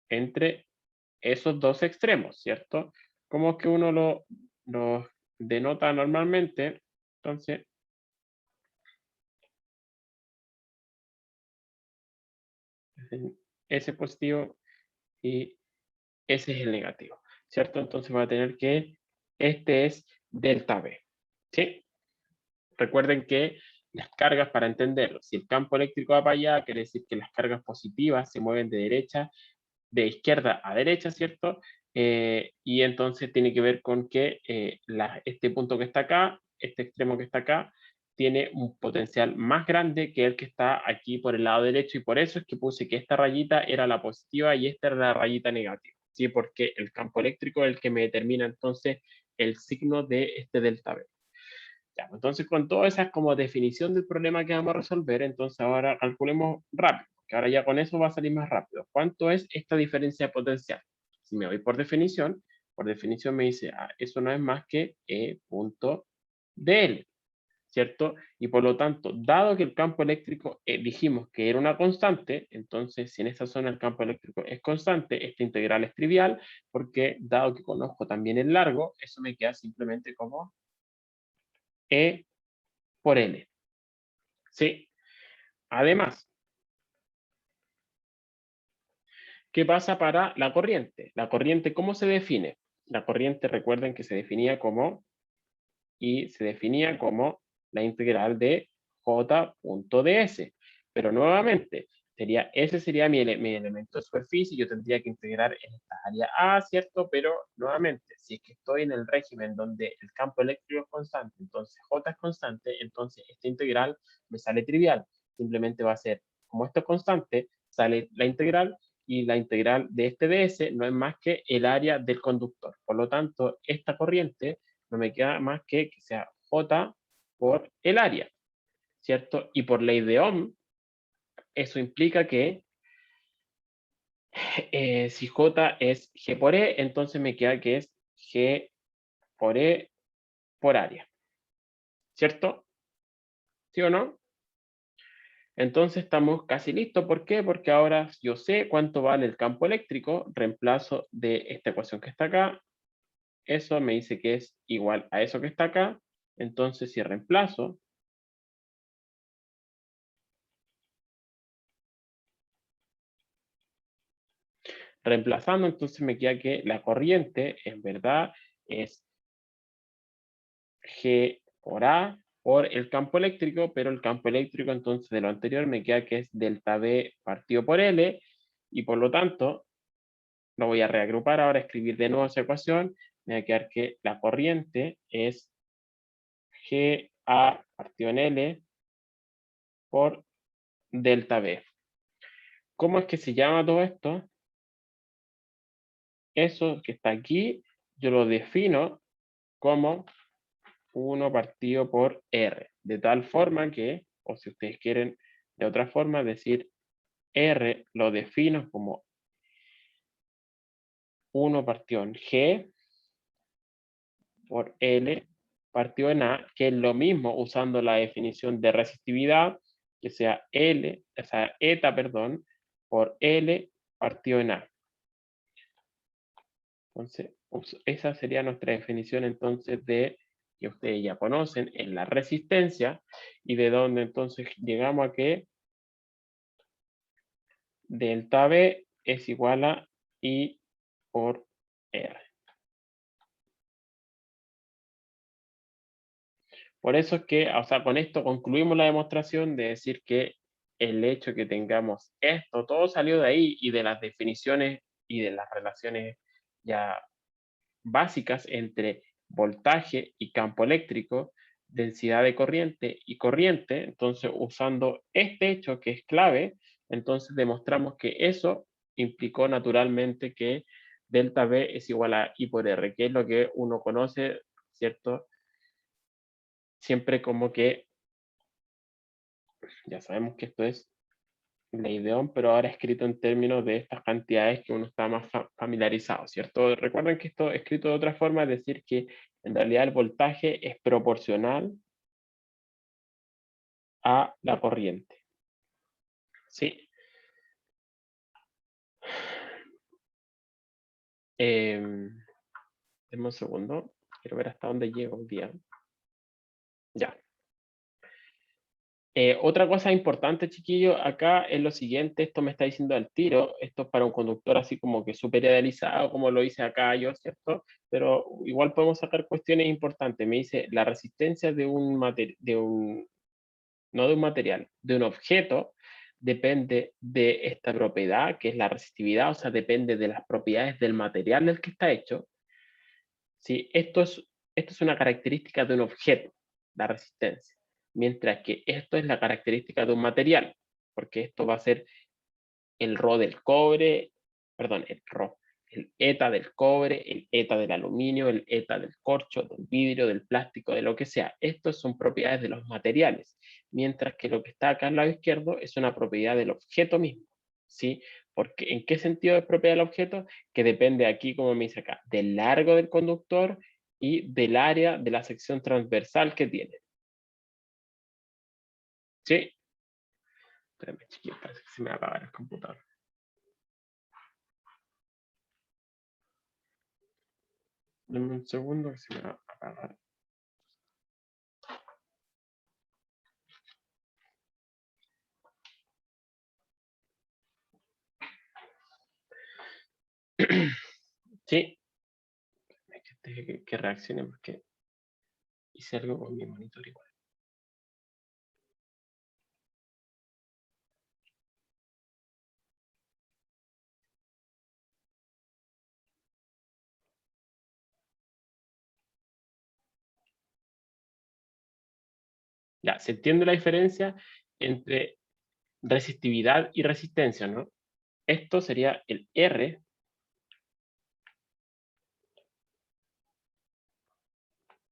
entre esos dos extremos, ¿cierto? Como que uno lo denota normalmente, entonces ese positivo y ese es el negativo, ¿cierto? Entonces voy a tener que este es delta B, ¿sí? Recuerden que las cargas, para entenderlo, si el campo eléctrico va para allá, quiere decir que las cargas positivas se mueven de izquierda a derecha, ¿cierto? Y entonces tiene que ver con que este punto que está acá, este extremo que está acá, tiene un potencial más grande que el que está aquí por el lado derecho, y por eso es que puse que esta rayita era la positiva y esta era la rayita negativa, ¿sí? Porque el campo eléctrico es el que me determina entonces el signo de este delta B. Ya, entonces, con todas esas como definición del problema que vamos a resolver, entonces ahora calculemos rápido, que ahora ya con eso va a salir más rápido. ¿Cuánto es esta diferencia potencial? Si me voy por definición me dice, eso no es más que E punto dl, ¿cierto? Y por lo tanto, dado que el campo eléctrico dijimos que era una constante, entonces si en esta zona el campo eléctrico es constante, esta integral es trivial, porque dado que conozco también el largo, eso me queda simplemente como E por L. ¿Sí? Además, ¿qué pasa para la corriente? La corriente, ¿cómo se define? La corriente, recuerden que se definía como la integral de J.ds. Pero nuevamente, ese sería mi elemento de superficie, yo tendría que integrar en esta área A, ¿cierto? Pero nuevamente, si es que estoy en el régimen donde el campo eléctrico es constante, entonces J es constante, entonces esta integral me sale trivial. Simplemente va a ser, como esto es constante, sale la integral, y la integral de este ds no es más que el área del conductor. Por lo tanto, esta corriente no me queda más que sea J por el área, ¿cierto? Y por ley de Ohm, eso implica que si J es G por E, entonces me queda que es G por E por área, ¿cierto? ¿Sí o no? Entonces estamos casi listos. ¿Por qué? Porque ahora yo sé cuánto vale el campo eléctrico, reemplazo de esta ecuación que está acá, eso me dice que es igual a eso que está acá, entonces si reemplazo, reemplazando, entonces me queda que la corriente en verdad es G por A por el campo eléctrico, pero el campo eléctrico entonces de lo anterior me queda que es delta B partido por L, y por lo tanto lo voy a reagrupar ahora, escribir de nuevo esa ecuación, me va a quedar que la corriente es GA partido en L por delta B. ¿Cómo es que se llama todo esto? Eso que está aquí, yo lo defino como 1 partido por R. de tal forma que, o si ustedes quieren de otra forma, decir R lo defino como 1 partido en G por L partido en A, que es lo mismo usando la definición de resistividad, que sea L, o sea, eta, perdón, por L partido en A. Entonces, esa sería nuestra definición entonces de que ustedes ya conocen en la resistencia y de donde entonces llegamos a que delta B es igual a I por R. Por eso es que, o sea, con esto concluimos la demostración de decir que el hecho que tengamos esto, todo salió de ahí y de las definiciones y de las relaciones ya básicas entre voltaje y campo eléctrico, densidad de corriente y corriente. Entonces, usando este hecho que es clave, entonces demostramos que eso implicó naturalmente que delta B es igual a I por R, que es lo que uno conoce, ¿cierto? Siempre como que, ya sabemos que esto es la ideón, pero ahora escrito en términos de estas cantidades que uno está más familiarizado, ¿cierto? Recuerden que esto escrito de otra forma es decir que en realidad el voltaje es proporcional a la corriente. ¿Sí? Denme un segundo, quiero ver hasta dónde llego hoy día. Ya. Otra cosa importante, chiquillos, acá es lo siguiente, esto me está diciendo al tiro, esto es para un conductor así como que súper idealizado, como lo hice acá yo, ¿cierto? Pero igual podemos sacar cuestiones importantes. Me dice la resistencia de un material, no de un material, de un objeto, depende de esta propiedad, que es la resistividad, o sea, depende de las propiedades del material del que está hecho. ¿Sí? Esto es una característica de un objeto, la resistencia, mientras que esto es la característica de un material, porque esto va a ser el Rho del cobre, perdón, el eta del cobre, el eta del aluminio, el eta del corcho, del vidrio, del plástico, de lo que sea. Estos son propiedades de los materiales, mientras que lo que está acá al lado izquierdo es una propiedad del objeto mismo, ¿sí? Porque, ¿en qué sentido es propiedad del objeto? Que depende aquí, como me dice acá, del largo del conductor y del área de la sección transversal que tiene. ¿Sí? Espérame, chiquillos, parece que se me va a apagar el computador. Dame un segundo que se me va a apagar. Sí, que reaccione porque hice algo con mi monitor igual. Ya, se entiende la diferencia entre resistividad y resistencia, ¿no? Esto sería el R,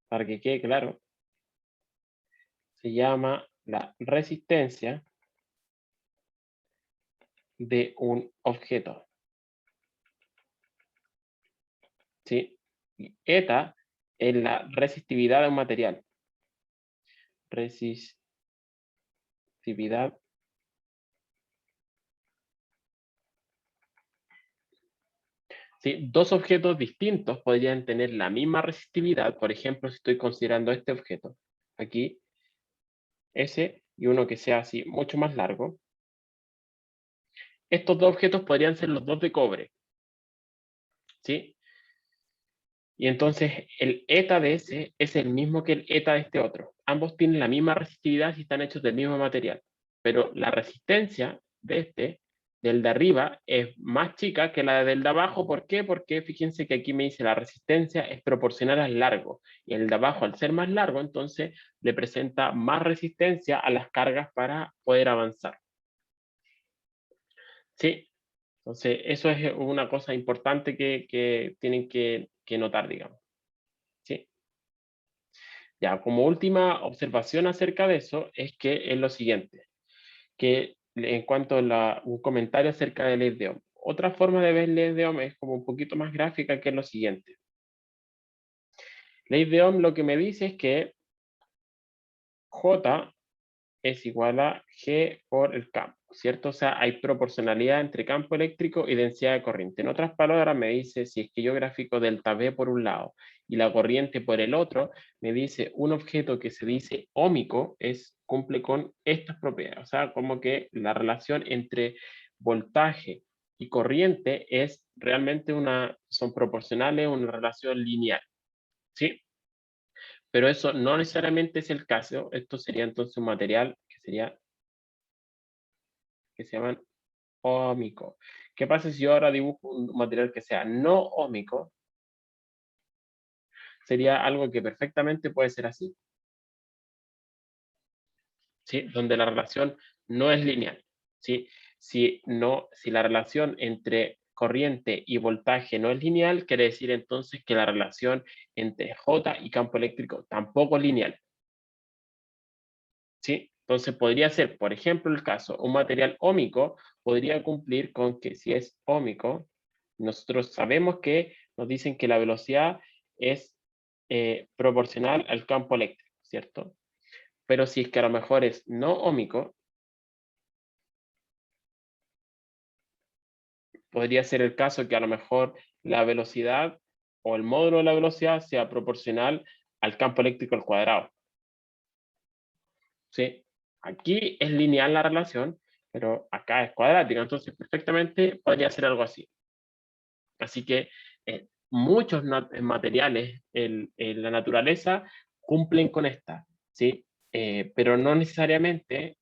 para que quede claro, se llama la resistencia de un objeto, ¿sí? Y eta es la resistividad de un material. Resistividad. ¿Sí? Dos objetos distintos podrían tener la misma resistividad. Por ejemplo, si estoy considerando este objeto, aquí, ese, y uno que sea así mucho más largo. Estos dos objetos podrían ser los dos de cobre, ¿sí? Y entonces el eta de ese es el mismo que el eta de este otro. Ambos tienen la misma resistividad si están hechos del mismo material. Pero la resistencia de este, del de arriba, es más chica que la del de abajo. ¿Por qué? Porque fíjense que aquí me dice la resistencia es proporcional al largo. Y el de abajo, al ser más largo, entonces le presenta más resistencia a las cargas para poder avanzar. ¿Sí? Entonces, eso es una cosa importante que tienen que notar, digamos. ¿Sí? Ya, como última observación acerca de eso, es que es lo siguiente, que en cuanto a un comentario acerca de ley de Ohm. Otra forma de ver ley de Ohm es como un poquito más gráfica, que es lo siguiente. Ley de Ohm lo que me dice es que J es igual a G por el campo, ¿cierto? O sea, hay proporcionalidad entre campo eléctrico y densidad de corriente. En otras palabras, me dice, si es que yo grafico delta V por un lado y la corriente por el otro, me dice un objeto que se dice óhmico cumple con estas propiedades. O sea, como que la relación entre voltaje y corriente es realmente son proporcionales, una relación lineal, ¿sí? Pero eso no necesariamente es el caso. Esto sería entonces un material que se llaman óhmico. ¿Qué pasa si yo ahora dibujo un material que sea no óhmico? Sería algo que perfectamente puede ser así, ¿sí? Donde la relación no es lineal, ¿sí? Si la relación entre corriente y voltaje no es lineal, quiere decir entonces que la relación entre J y campo eléctrico tampoco es lineal, ¿sí? Entonces podría ser, por ejemplo, el caso, un material óhmico podría cumplir con que si es óhmico, nosotros sabemos que nos dicen que la velocidad es proporcional al campo eléctrico, ¿cierto? Pero si es que a lo mejor es no óhmico, podría ser el caso que a lo mejor la velocidad o el módulo de la velocidad sea proporcional al campo eléctrico al cuadrado, ¿sí? Aquí es lineal la relación, pero acá es cuadrática, entonces perfectamente podría ser algo así. Así que muchos materiales en la naturaleza cumplen con esta, ¿sí? Pero no necesariamente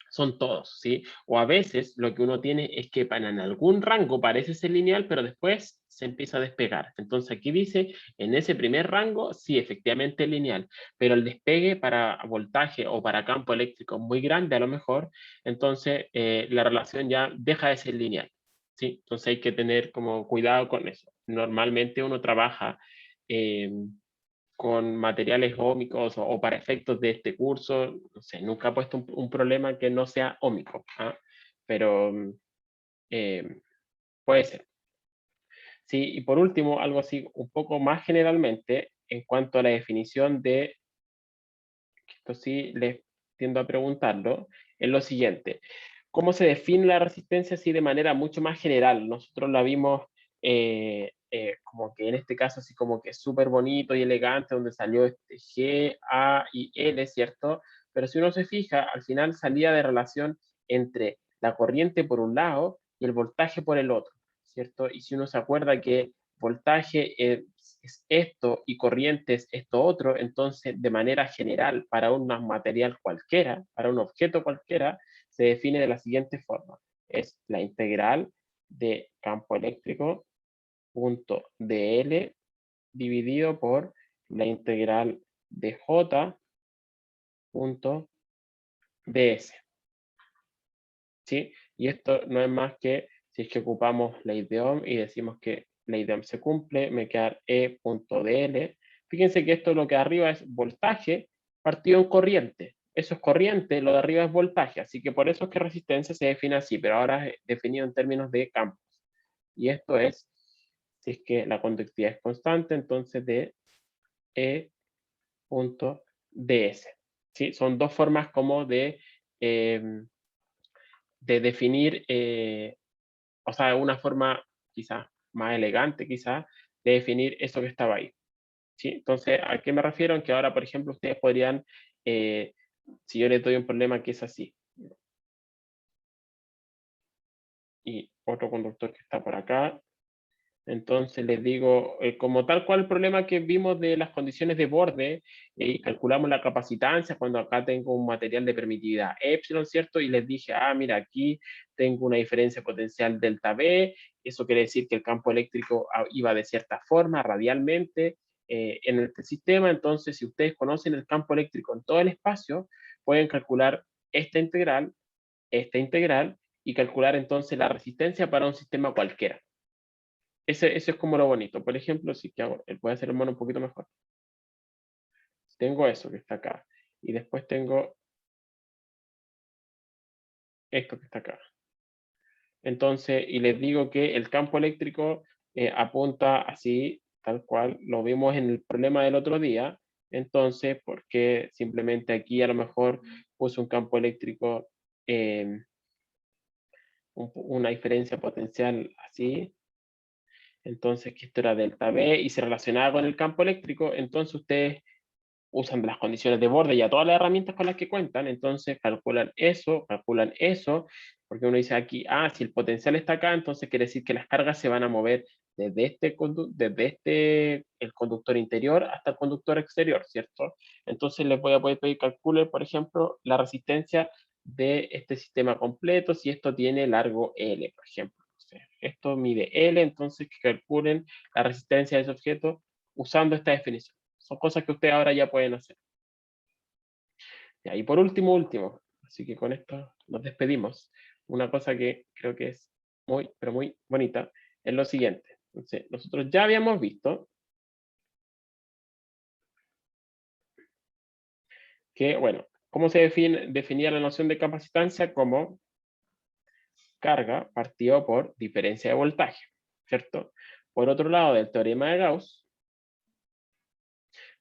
son todos, ¿sí? O a veces lo que uno tiene es que en algún rango parece ser lineal, pero después se empieza a despegar. Entonces aquí dice, en ese primer rango, sí, efectivamente es lineal, pero el despegue para voltaje o para campo eléctrico muy grande a lo mejor, entonces la relación ya deja de ser lineal, ¿sí? Entonces hay que tener como cuidado con eso. Normalmente uno trabaja eh, con materiales ómicos o para efectos de este curso, no sé, nunca he puesto un problema que no sea ómico, ¿ah? Pero eh, puede ser. Sí, y por último, algo así un poco más generalmente, en cuanto a la definición de, esto sí les tiendo a preguntarlo, es lo siguiente. ¿Cómo se define la resistencia así de manera mucho más general? Nosotros la vimos como que en este caso así como que súper bonito y elegante, donde salió este G, A y L, ¿cierto? Pero si uno se fija, al final salía de relación entre la corriente por un lado y el voltaje por el otro, ¿cierto? Y si uno se acuerda que voltaje es esto y corriente es esto otro, entonces de manera general para un material cualquiera, para un objeto cualquiera, se define de la siguiente forma. Es la integral de campo eléctrico punto dl dividido por la integral de j punto ds. ¿Sí? Y esto no es más que si es que ocupamos la ley de Ohm y decimos que la ley de Ohm se cumple, me queda E.dl. Fíjense que esto lo que arriba es voltaje partido en corriente. Eso es corriente, lo de arriba es voltaje, así que por eso es que resistencia se define así, pero ahora es definido en términos de campos. Y esto es, si es que la conductividad es constante, entonces de E.ds. ¿Sí? Son dos formas como de definir o sea, una forma quizás más elegante, quizás, de definir eso que estaba ahí. ¿Sí? Entonces, ¿a qué me refiero? En que ahora, por ejemplo, ustedes podrían, si yo les doy un problema que es así, y otro conductor que está por acá, entonces les digo, como tal cual el problema que vimos de las condiciones de borde, calculamos la capacitancia cuando acá tengo un material de permitividad epsilon, ¿cierto? Y les dije, mira, aquí tengo una diferencia potencial delta V, eso quiere decir que el campo eléctrico iba de cierta forma, radialmente, en este sistema. Entonces, si ustedes conocen el campo eléctrico en todo el espacio, pueden calcular esta integral, y calcular entonces la resistencia para un sistema cualquiera. Eso es como lo bonito. Por ejemplo, si que hago, voy a hacer el mono un poquito mejor. tengo eso que está acá. Y después tengo esto que está acá. Entonces, y les digo que el campo eléctrico apunta así, tal cual lo vimos en el problema del otro día. Entonces, ¿por qué simplemente aquí a lo mejor puse un campo eléctrico, una diferencia potencial así? Entonces, que esto era delta B y se relacionaba con el campo eléctrico, entonces ustedes usan las condiciones de borde y a todas las herramientas con las que cuentan, entonces calculan eso, porque uno dice aquí, si el potencial está acá, entonces quiere decir que las cargas se van a mover desde el conductor interior hasta el conductor exterior, ¿cierto? Entonces les voy a poder pedir calculen, por ejemplo, la resistencia de este sistema completo, si esto tiene largo L, por ejemplo. Esto mide L, entonces que calculen la resistencia de ese objeto usando esta definición. Son cosas que ustedes ahora ya pueden hacer. Y por último, así que con esto nos despedimos. Una cosa que creo que es muy, pero muy bonita, es lo siguiente. Entonces, nosotros ya habíamos visto que, bueno, ¿cómo se definía la noción de capacitancia? Como carga partido por diferencia de voltaje, ¿cierto? Por otro lado, del teorema de Gauss,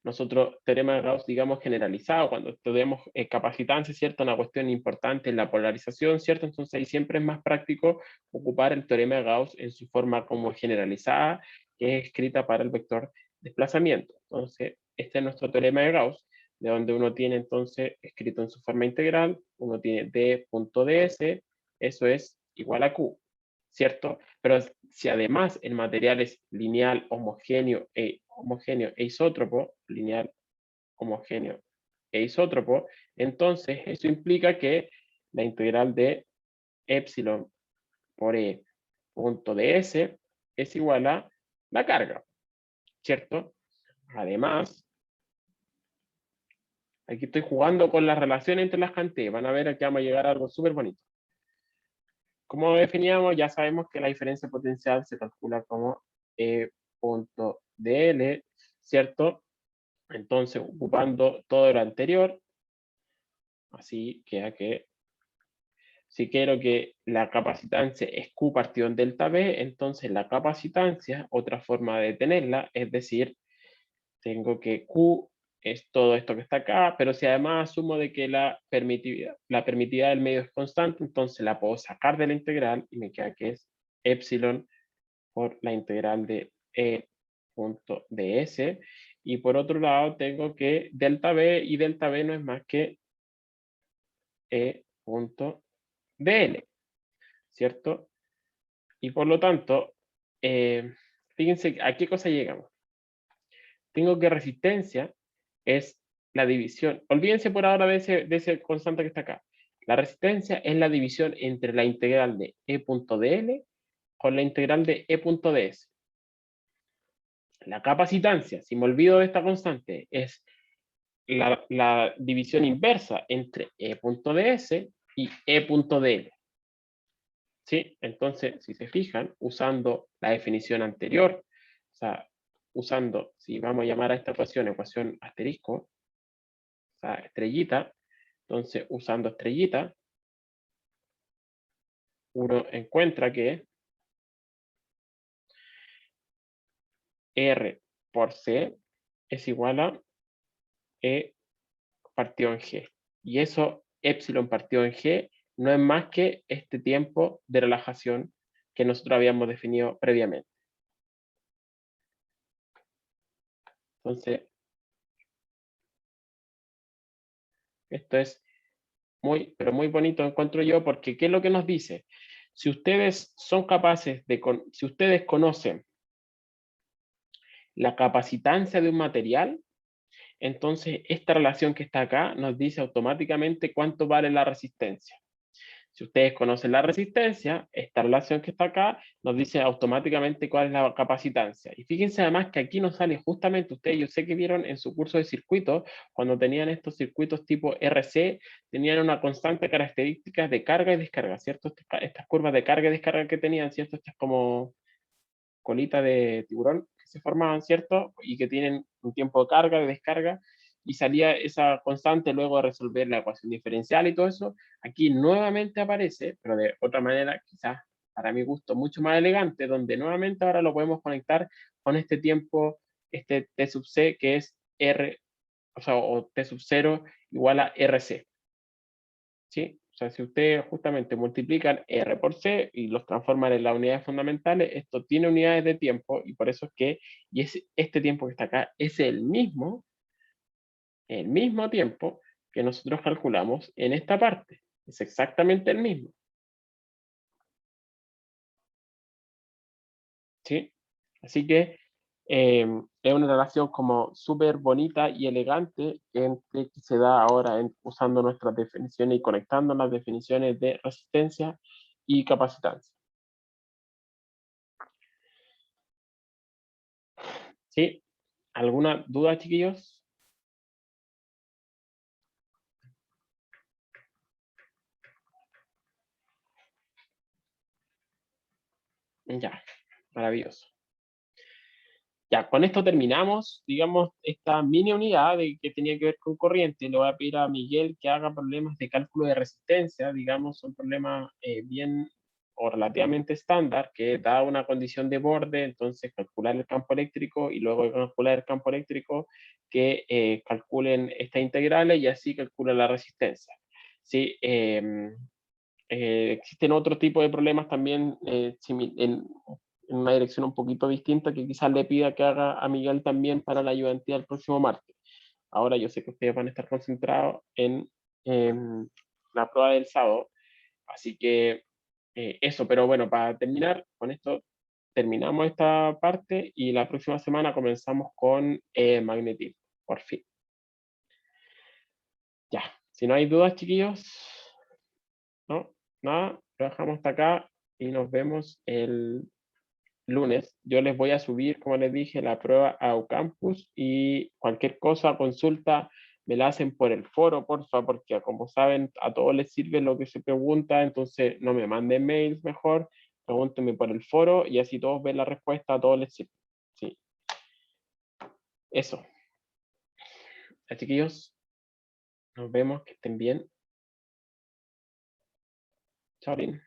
nosotros, teorema de Gauss, digamos, generalizado, cuando estudiamos capacitancia, ¿cierto? Una cuestión importante en la polarización, ¿cierto? Entonces ahí siempre es más práctico ocupar el teorema de Gauss en su forma como generalizada, que es escrita para el vector desplazamiento. Entonces, este es nuestro teorema de Gauss, de donde uno tiene entonces escrito en su forma integral, uno tiene d.ds, eso es igual a q, ¿cierto? Pero si además el material es lineal, homogéneo e isótropo, lineal, homogéneo e isótropo, entonces eso implica que la integral de epsilon por e punto ds es igual a la carga, ¿cierto? Además, aquí estoy jugando con la relación entre las cantidades, van a ver aquí vamos a llegar a algo súper bonito. Como lo definíamos, ya sabemos que la diferencia potencial se calcula como E punto dl, ¿cierto? Entonces, ocupando todo lo anterior, así queda que si quiero que la capacitancia es Q partido en delta B, entonces la capacitancia, otra forma de tenerla, es decir, tengo que Q es todo esto que está acá, pero si además asumo de que la permitividad del medio es constante, entonces la puedo sacar de la integral y me queda que es epsilon por la integral de E punto ds. Y por otro lado tengo que delta B, y delta B no es más que E punto dl, ¿cierto? Y por lo tanto, fíjense a qué cosa llegamos. Tengo que resistencia es la división. Olvídense por ahora de ese constante que está acá. La resistencia es la división entre la integral de E punto dl con la integral de E punto ds. La capacitancia, si me olvido de esta constante, es la división inversa entre E.ds y E.dl. ¿Sí? Entonces, si se fijan, usando la definición anterior, o sea, usando, si vamos a llamar a esta ecuación asterisco, o sea, estrellita, entonces usando estrellita, uno encuentra que R por C es igual a E partido en G. Y eso, epsilon partido en G, no es más que este tiempo de relajación que nosotros habíamos definido previamente. Entonces, esto es muy, pero muy bonito, encuentro yo, porque ¿qué es lo que nos dice? Si ustedes son capaces si ustedes conocen la capacitancia de un material, entonces esta relación que está acá nos dice automáticamente cuánto vale la resistencia. Si ustedes conocen la resistencia, esta relación que está acá nos dice automáticamente cuál es la capacitancia. Y fíjense además que aquí nos sale justamente, ustedes yo sé que vieron en su curso de circuitos, cuando tenían estos circuitos tipo RC, tenían una constante característica de carga y descarga, ¿cierto? Estas curvas de carga y descarga que tenían, ¿cierto? Estas como colita de tiburón que se formaban, ¿cierto? Y que tienen un tiempo de carga, de descarga. y salía esa constante luego de resolver la ecuación diferencial y todo eso. Aquí nuevamente aparece, pero de otra manera quizás para mi gusto mucho más elegante, donde nuevamente ahora lo podemos conectar con este tiempo, este T sub C, que es R, o sea, o T sub 0 igual a RC. ¿Sí? O sea, si ustedes justamente multiplican R por C y los transforman en las unidades fundamentales, esto tiene unidades de tiempo y por eso es que, y es este tiempo que está acá, es el mismo tiempo que nosotros calculamos en esta parte. Es exactamente el mismo. ¿Sí? Así que es una relación como súper bonita y elegante que se da ahora usando nuestras definiciones y conectando las definiciones de resistencia y capacitancia. ¿Sí? ¿Alguna duda, chiquillos? Ya, maravilloso. Ya, con esto terminamos, digamos, esta mini unidad que tenía que ver con corriente. Le voy a pedir a Miguel que haga problemas de cálculo de resistencia, digamos, son problemas bien o relativamente estándar, que da una condición de borde, entonces calcular el campo eléctrico y luego de calcular el campo eléctrico que calculen estas integrales y así calculan la resistencia. Sí, existen otro tipo de problemas también en una dirección un poquito distinta que quizás le pida que haga a Miguel también para la ayudantía el próximo martes. Ahora yo sé que ustedes van a estar concentrados en la prueba del sábado, así que eso, pero bueno, para terminar, con esto terminamos esta parte y la próxima semana comenzamos con magnetismo, por fin. Ya, si no hay dudas, chiquillos, no, nada, lo dejamos hasta acá y nos vemos el lunes. Yo les voy a subir, como les dije, la prueba a Ucampus y cualquier cosa, consulta, me la hacen por el foro, porfa, porque como saben, a todos les sirve lo que se pregunta, entonces no me manden mails mejor, pregúntenme por el foro y así todos ven la respuesta, a todos les sirve. Sí, eso. Ya, chiquillos, nos vemos, que estén bien. Chao, Lin.